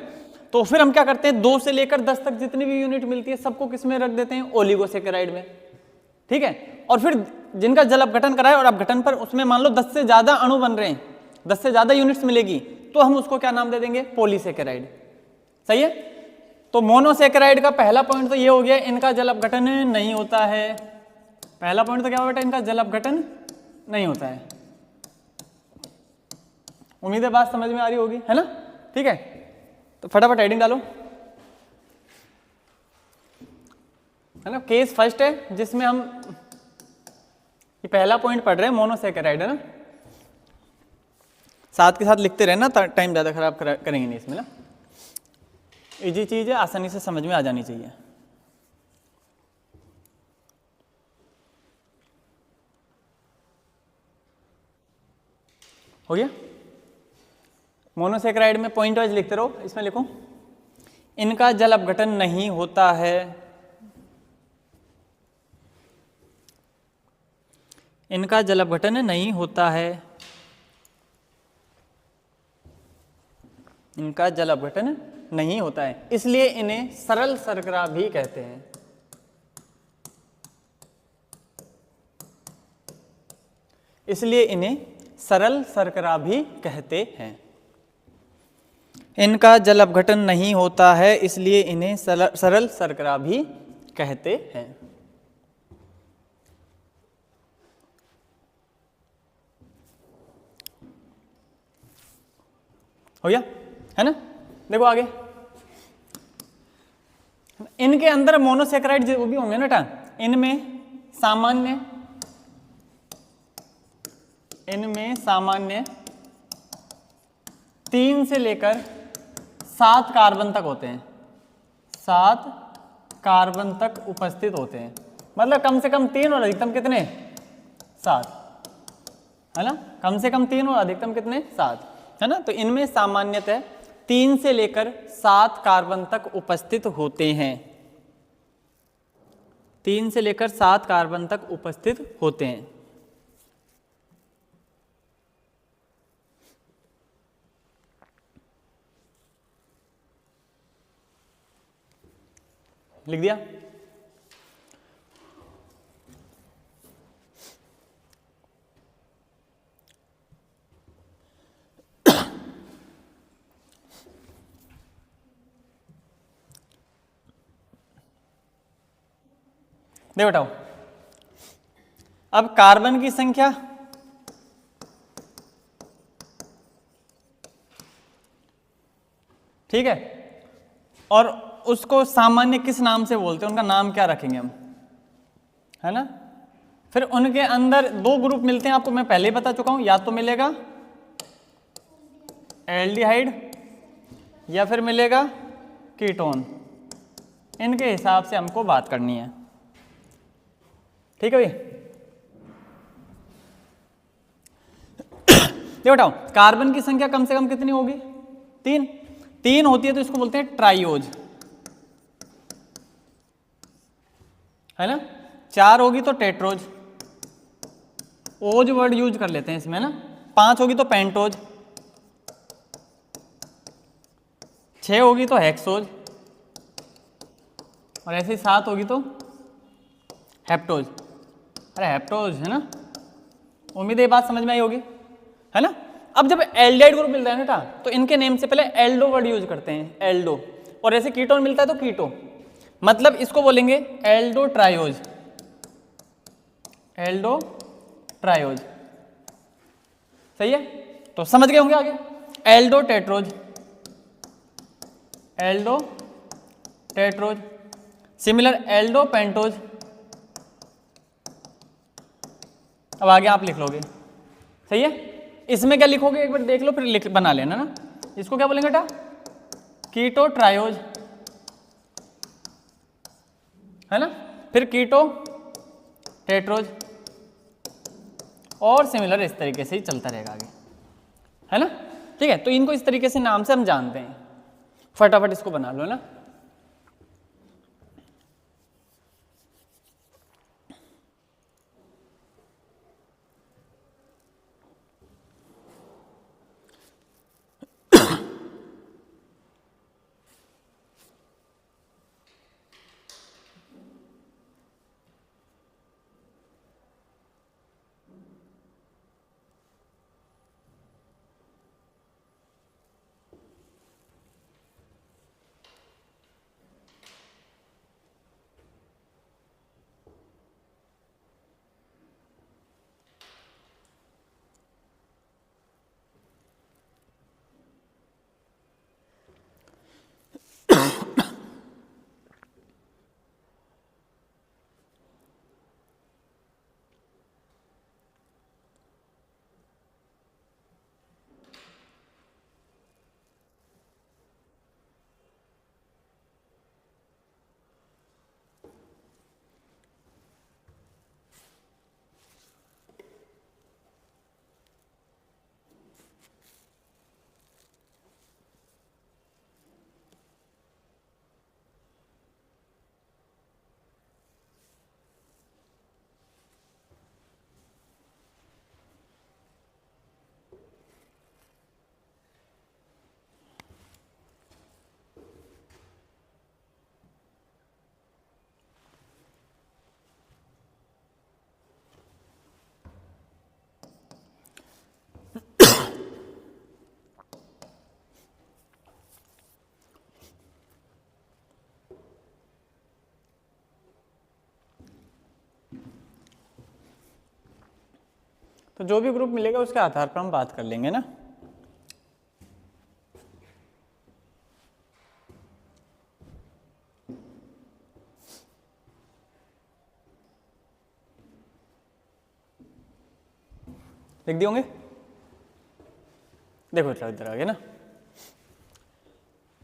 तो फिर हम क्या करते हैं, 2 से लेकर 10 तक जितनी भी यूनिट मिलती है सबको किस में रख देते हैं, ओलिगोसेकेराइड में, ठीक है। और फिर जिनका जल अपघटन कराए और अपघटन पर उसमें मान लो 10 से ज्यादा अणु बन रहे हैं, 10 से ज्यादा यूनिट्स मिलेगी, तो हम उसको क्या नाम दे देंगे, पॉलीसेकेराइड। सही है। तो मोनोसेकेराइड का पहला पॉइंट तो ये हो गया, इनका जल अपघटन नहीं होता है। पहला पॉइंट तो क्या बेटा, इनका जल अपघटन नहीं होता है। उम्मीद है बात समझ में आ रही होगी, है ना, ठीक है। तो फटाफट हेडिंग डालो, है ना। केस फर्स्ट है जिसमें हम ये पहला पॉइंट पढ़ रहे हैं, मोनोसेकेराइड, है ना। साथ के साथ लिखते रहना, टाइम ज़्यादा खराब करेंगे नहीं इसमें ना। इजी चीज़ है, आसानी से समझ में आ जानी चाहिए। हो गया। मोनोसेकेराइड में पॉइंट वाइज लिखते रहो, इसमें लिखो इनका जल अपघटन नहीं होता है, इनका जल अपघटन नहीं होता है, इनका जल अपघटन नहीं होता है, इसलिए इन्हें सरल शर्करा भी कहते हैं। इसलिए इन्हें सरल शर्करा भी कहते हैं। इनका जल अपघटन नहीं होता है, इसलिए इन्हें सरल शर्करा भी कहते हैं। हो गया, है ना। देखो आगे, इनके अंदर मोनोसेकेराइड जो भी होंगे ना बेटा, इनमें सामान्य 3 से लेकर 7 कार्बन तक होते हैं, 7 कार्बन तक उपस्थित होते हैं। मतलब कम से कम 3 और अधिकतम कितने, 7, है ना। कम से कम 3 और अधिकतम कितने, 7, है ना। तो इनमें सामान्यतः 3 से लेकर 7 कार्बन तक उपस्थित होते हैं, 3 से लेकर 7 कार्बन तक उपस्थित होते हैं। लिख दिया। देखो बताओ, अब कार्बन की संख्या ठीक है, और उसको सामान्य किस नाम से बोलते हैं, उनका नाम क्या रखेंगे हम, है ना। फिर उनके अंदर 2 ग्रुप मिलते हैं, आपको मैं पहले ही बता चुका हूं, या तो मिलेगा एल्डिहाइड या फिर मिलेगा कीटोन। इनके हिसाब से हमको बात करनी है, ठीक है भाई। देखो बताओ, कार्बन की संख्या कम से कम कितनी होगी? 3। 3 होती है तो इसको बोलते हैं ट्राइओज, है ना। 4 होगी तो टेट्रोज, ओज वर्ड यूज कर लेते हैं इसमें ना। 5 होगी तो पेंटोज, 6 होगी तो हेक्सोज, और ऐसे ही 7 होगी तो हेप्टोज। अरे हेप्टोज है ना। उम्मीद है ये बात समझ में आई होगी, है ना। अब जब एल्डिहाइड ग्रुप मिलता है बेटा तो इनके नेम से पहले एल्डो वर्ड यूज करते हैं, एल्डो। और ऐसे कीटोन मिलता है तो कीटो, मतलब इसको बोलेंगे एल्डो ट्रायोज, एल्डो ट्रायोज। सही है, तो समझ गए होंगे आगे। Aldo tetrose, Aldo tetrose. Similar Aldo pentose. अब आगे आप लिख लोगे, सही है। इसमें क्या लिखोगे एक बार देख लो, फिर लिख बना लेना ना। इसको क्या बोलेंगे बेटा? कीटो ट्रायोज, है ना। फिर कीटो टेट्रोज, और सिमिलर इस तरीके से ही चलता रहेगा आगे, है ना। ठीक है, तो इनको इस तरीके से नाम से हम जानते हैं। फटाफट इसको बना लो ना। तो जो भी ग्रुप मिलेगा उसके आधार पर हम बात कर लेंगे ना। लिख दिए होंगे, देखो इधर आ गया ना।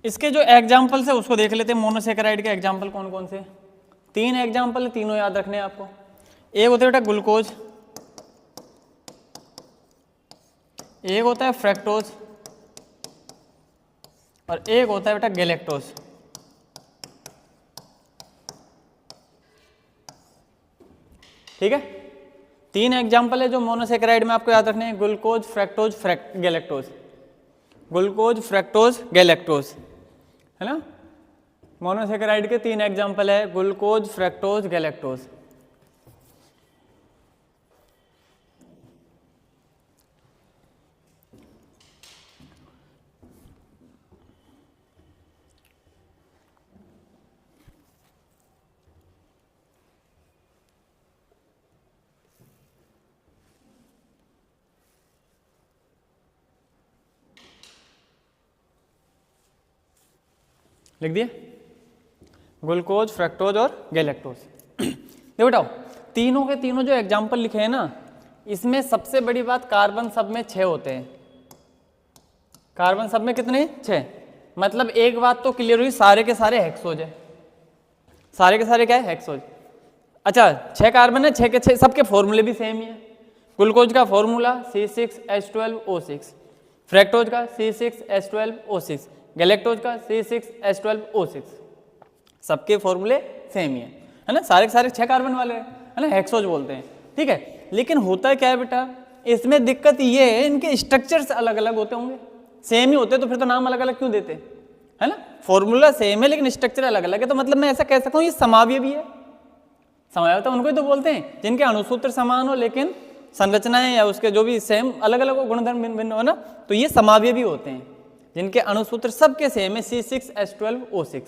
इसके जो एग्जाम्पल्स है उसको देख लेते हैं। मोनोसेकेराइड के एग्जाम्पल कौन कौन से? 3 एग्जाम्पल है, तीनों याद रखने हैं आपको। एक होता है बेटा ग्लूकोज, एक होता है फ्रैक्टोज, और एक होता है बेटा गैलेक्टोज। ठीक है, 3 एग्जाम्पल है जो मोनोसेकेराइड में आपको याद रखने हैं। Glucose, fructose, galactose. Glucose, fructose, galactose, है ना। मोनोसेकेराइड के 3 एग्जाम्पल है, ग्लूकोज, फ्रैक्टोज, गैलेक्टोज। लिख दिए, ग्लूकोज, फ्रैक्टोज और गैलेक्टोज। देखो बेटाओ, तीनों के तीनों जो एग्जाम्पल लिखे हैं ना, इसमें सबसे बड़ी बात कार्बन सब में 6 होते हैं। कार्बन सब में कितने? 6। मतलब एक बात तो क्लियर हुई, सारे के सारे हेक्सोज है। सारे के सारे क्या है? हेक्सोज। अच्छा, 6 कार्बन है, 6 के 6 सबके फॉर्मूले भी सेम ही है। ग्लूकोज का फॉर्मूला C6H12O6, फ्रैक्टोज का C6H12O6, गैलेक्टोज का C6H12O6, सबके फॉर्मूले सेम ही है ना, सारे के सारे 6 कार्बन वाले है ना, हेक्सोज बोलते हैं, ठीक है। लेकिन होता क्या है बेटा, इसमें दिक्कत ये है इनके स्ट्रक्चर्स अलग अलग होते होंगे, सेम ही होते तो फिर तो नाम अलग अलग क्यों देते, है ना। फॉर्मूला सेम है लेकिन स्ट्रक्चर अलग अलग है, तो मतलब मैं ऐसा कह सकता हूँ ये समावयवी भी है। समावयव तो उनको ही तो बोलते हैं जिनके अणुसूत्र समान हो लेकिन संरचनाएं या उसके जो भी सेम अलग अलग हो, गुणधर्म भिन्न भिन्न हो ना, तो ये समावयवी होते हैं जिनके अणुसूत्र सबके सेम है C6H12O6।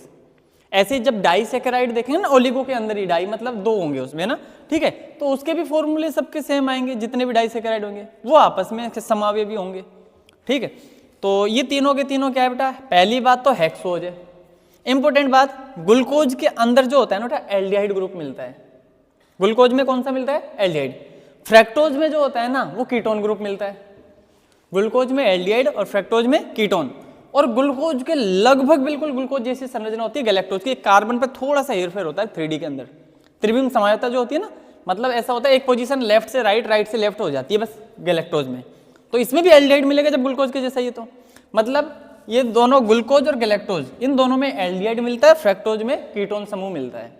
ऐसे ही जब डाइसैकेराइड देखेंगे ना, ओलिगो के अंदर ही डाई मतलब 2 होंगे उसमें ना, ठीक है, तो उसके भी फॉर्मूले सबके सेम आएंगे, जितने भी डाइसैकेराइड होंगे वो आपस में समावयवी होंगे, ठीक है। तो ये तीनों के तीनों क्या है बेटा, पहली बात तो हेक्सोज है। इंपॉर्टेंट बात, ग्लूकोज के अंदर जो होता है ना बेटा एल्डिहाइड ग्रुप मिलता है। ग्लूकोज में कौन सा मिलता है, एल्डिहाइड। फ्रैक्टोज में जो होता है ना वो कीटोन ग्रुप मिलता है। ग्लूकोज में एल्डिहाइड और फ्रैक्टोज में कीटोन। और ग्लूकोज के लगभग बिल्कुल ग्लूकोज जैसी संरचना होती है गैलेक्टोज की, कार्बन पर थोड़ा सा हेरफेर होता है 3D के अंदर। त्रिविम समायता जो होती है ना, मतलब ऐसा होता है एक पोजीशन लेफ्ट से राइट, राइट से लेफ्ट हो जाती है बस गैलेक्टोज में। तो इसमें भी एल्डिहाइड मिलेगा जब ग्लूकोज के जैसा ही, तो मतलब ये दोनों ग्लूकोज और गैलेक्टोज इन दोनों में एल्डिहाइड मिलता है, फ्रैक्टोज में कीटोन समूह मिलता है।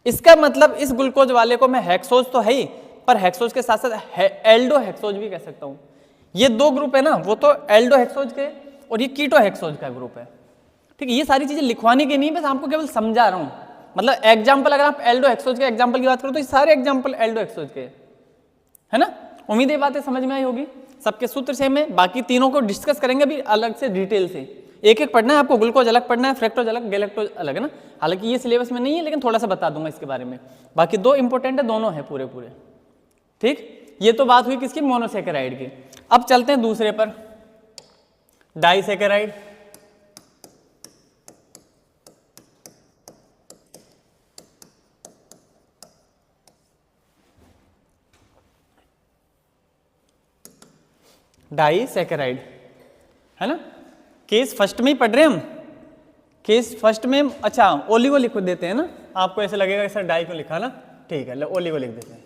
इसका मतलब इस ग्लूकोज वाले को मैं हेक्सोज तो है ही, पर हेक्सोज के साथ साथ एल्डो हेक्सोज भी कह सकता हूँ। ये 2 ग्रुप है ना, वो तो एल्डो हेक्सोज के और ये कीटो हेक्सोज का ग्रुप है, ठीक है। ये सारी चीजें लिखवाने की नहीं, बस आपको केवल समझा रहा हूँ। मतलब एग्जाम्पल अगर आप एल्डो हेक्सोज के एग्जाम्पल की बात करो तो ये सारे एग्जाम्पल एल्डो हेक्सोज के है ना। उम्मीद है बातें समझ में आई होगी, सबके सूत्र सेम है। बाकी तीनों को डिस्कस करेंगे अभी अलग से डिटेल से, एक एक पढ़ना है आपको, ग्लूकोज अलग पढ़ना है, फ्रैक्टोज अलग, गैलेक्टोज अलग, है ना। हालांकि ये सिलेबस में नहीं है लेकिन थोड़ा सा बता दूंगा इसके बारे में। बाकी 2 इंपॉर्टेंट है, दोनों है पूरे पूरे, ठीक। ये तो बात हुई किसकी, मोनोसैकेराइड की। अब चलते हैं दूसरे पर, डाइसैकेराइड। डाइसैकेराइड है ना, केस फर्स्ट में ही पढ़ रहे हैं हम। केस फर्स्ट में अच्छा ओलिगो लिख देते हैं ना, आपको ऐसे लगेगा कि सर डाई क्यों लिखा ना, ठीक है ओलिगो लिख देते हैं।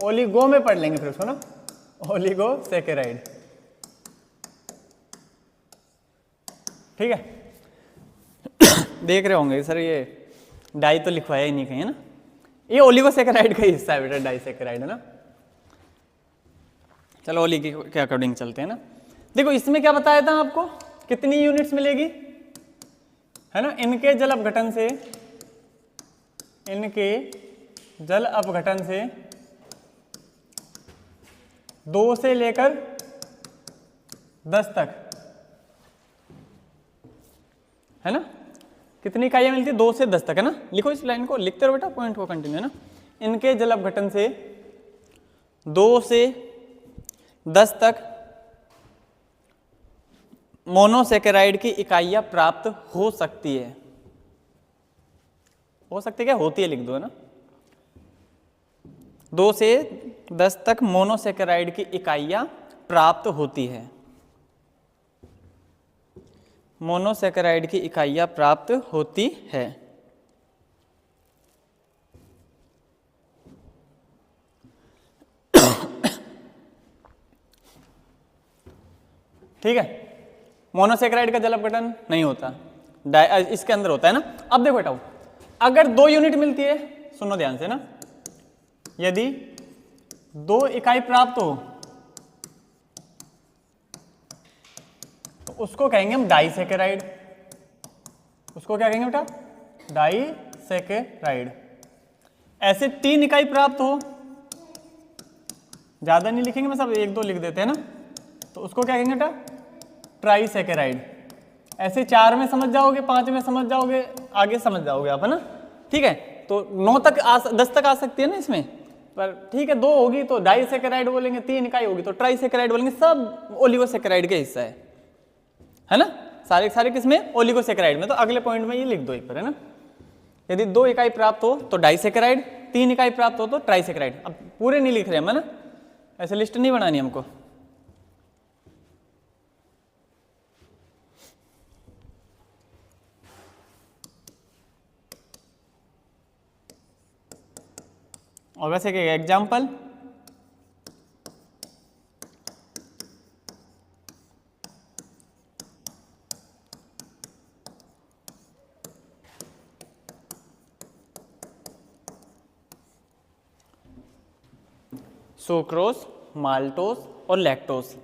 ओलिगो में पढ़ लेंगे फिर उसको ना, ओलिगो सैकेराइड, ठीक है। देख रहे होंगे सर ये डाई तो लिखवाया ही नहीं कहीं, है ना। ये ओलिगोसैकेराइड का हिस्सा है बेटा, डाइसैकेराइड है ना। चलो ओलिगो के अकॉर्डिंग चलते हैं ना। देखो इसमें क्या बताया था आपको, कितनी यूनिट्स मिलेगी, है ना। इनके जल अपघटन से, इनके जल अपघटन से 2 से लेकर 10 तक, है ना। कितनी इकाइयां मिलती है, 2 से 10 तक, है ना। लिखो इस लाइन को, लिखते रहो बेटा, पॉइंट को कंटिन्यू, है ना। इनके जल अपघटन से 2 से 10 तक मोनोसैकेराइड की इकाइयां प्राप्त हो सकती है। हो सकती है क्या, होती है लिख दो, है ना। 2 से 10 तक मोनोसैकेराइड की इकाइयां प्राप्त होती है, मोनोसैकेराइड की इकाइयां प्राप्त होती है। ठीक है, मोनोसैकेराइड का जल अपघटन नहीं होता, इसके अंदर होता है ना। अब देखो बेटा, अगर 2 यूनिट मिलती है, सुनो ध्यान से ना, यदि 2 इकाई प्राप्त हो तो उसको कहेंगे हम डाइसैकेराइड। उसको क्या कहेंगे बेटा, डाइसैकेराइड। ऐसे 3 इकाई प्राप्त हो, ज्यादा नहीं लिखेंगे, बस अब 1-2 लिख देते हैं ना, तो उसको क्या कहेंगे बेटा, ट्राइसैकेराइड। ऐसे 4 में समझ जाओगे, 5 में समझ जाओगे, आगे समझ जाओगे आप, है ना। ठीक है, तो 9 तक 10 तक आ सकती है ना इसमें, पर ठीक है 2 होगी तो डाइसैकेराइड बोलेंगे, 3 इकाई होगी तो ट्राइसैकेराइड बोलेंगे, सब ओलिगोसैकेराइड के हिस्सा है ना। सारे सारे किसमें, ओलिगोसैकेराइड में। तो अगले पॉइंट में ये लिख दो एक पर, है ना। यदि 2 इकाई प्राप्त हो तो डाइसैकेराइड, 3 इकाई प्राप्त हो तो ट्राइसैकेराइड। अब पूरे नहीं लिख रहे हम, है ना, ऐसे लिस्ट नहीं बनानी हमको। और वैसे कि एग्जाम्पल सुक्रोज, माल्टोज और लैक्टोज।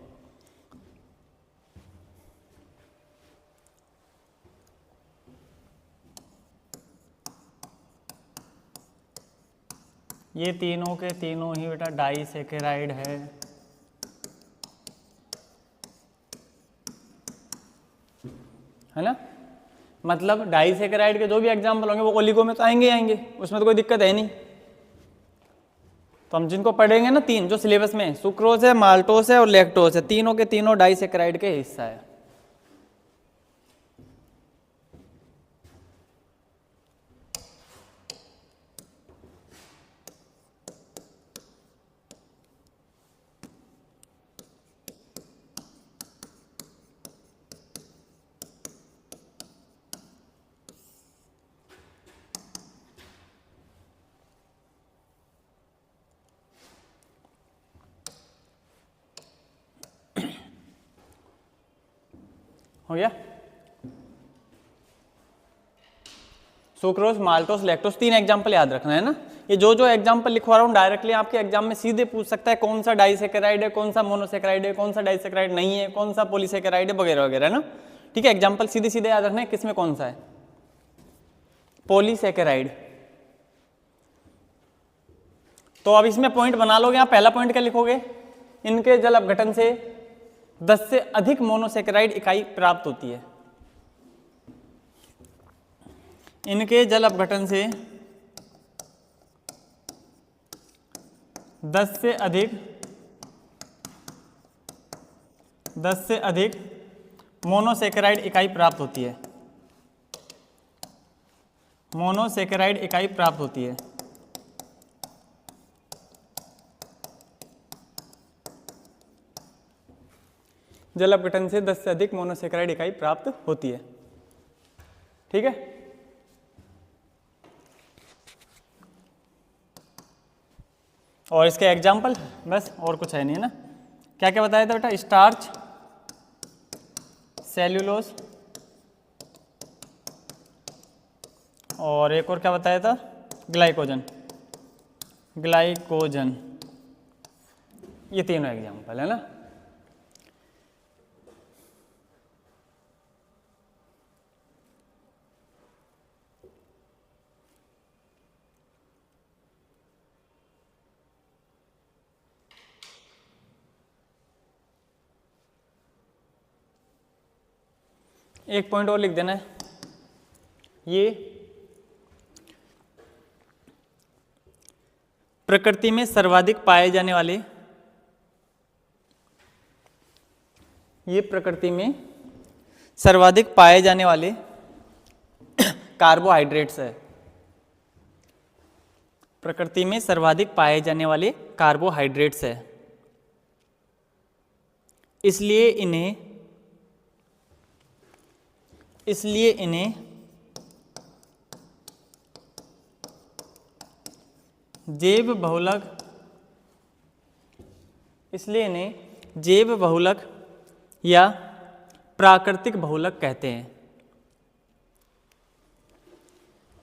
ये तीनों के तीनों ही बेटा डाइसैकेराइड है ना। मतलब डाइसैकेराइड के जो भी एग्जाम्पल होंगे वो ओलिगो में तो आएंगे आएंगे, उसमें तो कोई दिक्कत है नहीं। तो हम जिनको पढ़ेंगे ना, तीन जो सिलेबस में, सुक्रोज है, माल्टोज है और लैक्टोज है, तीनों के तीनों डाइसैकेराइड के हिस्सा है। हो गया। सुक्रोज, माल्टोज, लैक्टोज, तीन एग्जाम्पल याद रखना है ना। ये जो जो एग्जाम्पल लिखवा रहा हूँ डायरेक्टली आपके एग्जाम में सीधे पूछ सकता है कौन सा डाइसैकेराइड है, कौन सा मोनोसैकेराइड है, कौन सा डाइसैकेराइड नहीं है, कौन सा पॉलीसैकेराइड है, वगैरह वगैरह ना। ठीक है, एग्जाम्पल सीधे सीधे याद रखना है किसमें कौन सा है। पॉलीसैकेराइड। तो अब इसमें पॉइंट बना लोगे आप। पहला पॉइंट क्या लिखोगे, इनके जल अपघटन से 10 से अधिक मोनोसैकेराइड इकाई प्राप्त होती है। इनके जल अपघटन से 10 से अधिक मोनोसैकेराइड इकाई प्राप्त होती है। मोनोसैकेराइड इकाई प्राप्त होती है। जल अपघटन से 10 से अधिक मोनोसैकेराइड इकाई प्राप्त होती है। ठीक है, और इसके एग्जाम्पल बस, और कुछ है नहीं है ना। क्या क्या बताया था बेटा, स्टार्च, सेल्यूलोज, और एक और क्या बताया था, ग्लाइकोजन। ये तीनों एग्जाम्पल है ना। एक पॉइंट और लिख देना है, ये प्रकृति में सर्वाधिक पाए जाने वाले, कार्बोहाइड्रेट्स है। प्रकृति में सर्वाधिक पाए जाने वाले कार्बोहाइड्रेट्स है। इसलिए इन्हें जैव बहुलक या प्राकृतिक बहुलक कहते हैं।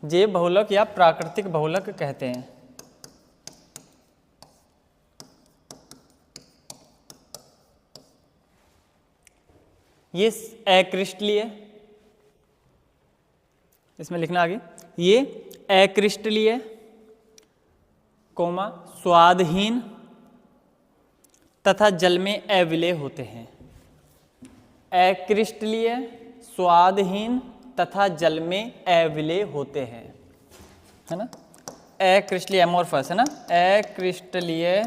जैव बहुलक या प्राकृतिक बहुलक कहते हैं। ये अक्रिस्टलीय, इसमें लिखना आगे, ये अक्रिस्टलीय, स्वादहीन तथा जल में अविलेय होते हैं। अक्रिस्टलीय, स्वादहीन तथा जल में अविलेय होते हैं, है ना। अक्रिस्टलीय एमोर्फस है ना, अक्रिस्टलीय,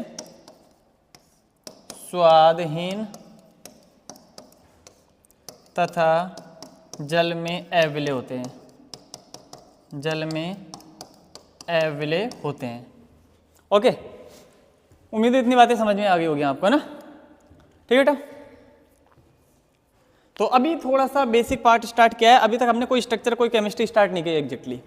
स्वादहीन तथा जल में अविलेय होते हैं। ओके, उम्मीद है इतनी बातें समझ में आ गई होगी आपको ना। ठीक है बेटा, तो अभी थोड़ा सा बेसिक पार्ट स्टार्ट किया है। अभी तक हमने कोई स्ट्रक्चर, कोई केमिस्ट्री स्टार्ट नहीं की एग्जैक्टली।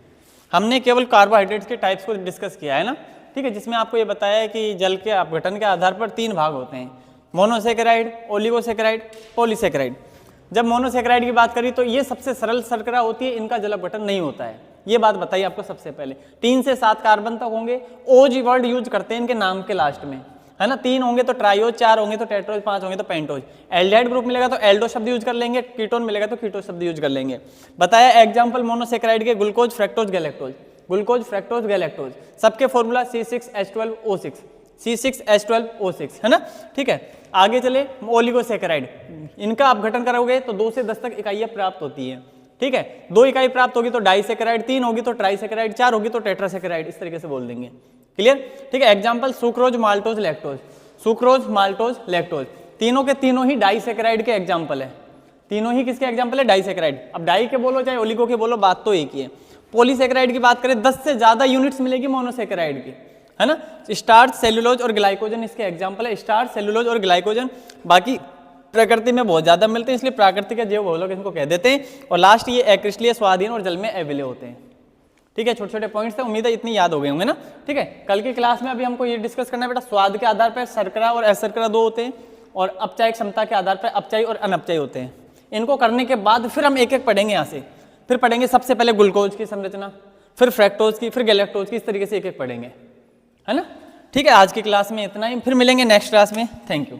हमने केवल कार्बोहाइड्रेट्स के टाइप्स को डिस्कस किया है ना। ठीक है, जिसमें आपको ये बताया है कि जल के अपघटन के आधार पर 3 भाग होते हैं, मोनोसैकेराइड, ओलिगोसैकेराइड, पॉलीसैकेराइड। जब मोनोसैकेराइड की बात करी तो ये सबसे सरल शर्करा होती है, इनका जल अपघटन नहीं होता है। ये बात बताइए आपको सबसे पहले। 3 से 7 कार्बन तक होंगे। ओज वर्ड यूज करते हैं इनके नाम के लास्ट में। है ना, 3 होंगे तो ट्राइओज, 4 होंगे तो टेट्रोज, 5 होंगे तो पेंटोज। एल्डिहाइड ग्रुप मिलेगा तो एल्डो शब्द यूज कर लेंगे, कीटोन मिलेगा तो कीटो शब्द यूज कर लेंगे। बताया एग्जांपल मोनोसेकेराइड के glucose, fructose, galactose, glucose, fructose, galactose, सबके फॉर्मूला C6H12O6, C6H12O6, है ना, ठीक है। आगे चले ओलिगोसेकेराइड, इनका अपघटन करोगे तो 2 से 10 तक इकाइयां प्राप्त होती है, ठीक है। 2 इकाई प्राप्त होगी तो डाइसेकेराइड, 3 होगी तो ट्राइसेकेराइड, 4 होगी तो टेट्रासेकेराइड, इस तरीके से बोल देंगे। क्लियर, ठीक है। Example sucrose, maltose, lactose, sucrose, maltose, lactose, तीनों के तीनों ही डाइसेकेराइड के एग्जांपल है, तीनों ही किसके एग्जांपल है, डाइसेकेराइड। अब डाई के बोलो चाहे ओलिगो के बोलो, बात तो एक ही है। पॉलीसेकेराइड की बात करें 10 से ज्यादा यूनिट्स मिलेगी मोनोसेकेराइड की, है ना। स्टार्च, सेलुलोज और ग्लाइकोजन इसके एग्जांपल है, स्टार्च, सेलुलोज और ग्लाइकोजन। बाकी प्रकृति में बहुत ज्यादा मिलते हैं, इसलिए प्राकृतिक जैव बहुलक इनको कह देते हैं। और लास्ट ये अक्रिस्टलीय, स्वाधीन और जल में अविलय होते हैं, ठीक है। छोटे छोटे पॉइंट्स हैं, उम्मीद है इतनी याद हो गए होंगे ना, ठीक है। कल की क्लास में अभी हमको ये डिस्कस करना है बेटा, स्वाद के आधार पर शर्करा और अशर्करा 2 होते हैं, और अपचायक क्षमता के आधार पर अपचायी और अनअपचायी होते हैं। इनको करने के बाद फिर हम एक एक पढ़ेंगे यहाँ से, फिर पढ़ेंगे सबसे पहले ग्लूकोज की संरचना, फिर फ्रैक्टोज की, फिर गैलेक्टोज की, इस तरीके से एक एक पढ़ेंगे, है ना, ठीक है। आज की क्लास में इतना ही, फिर मिलेंगे नेक्स्ट क्लास में। Thank you.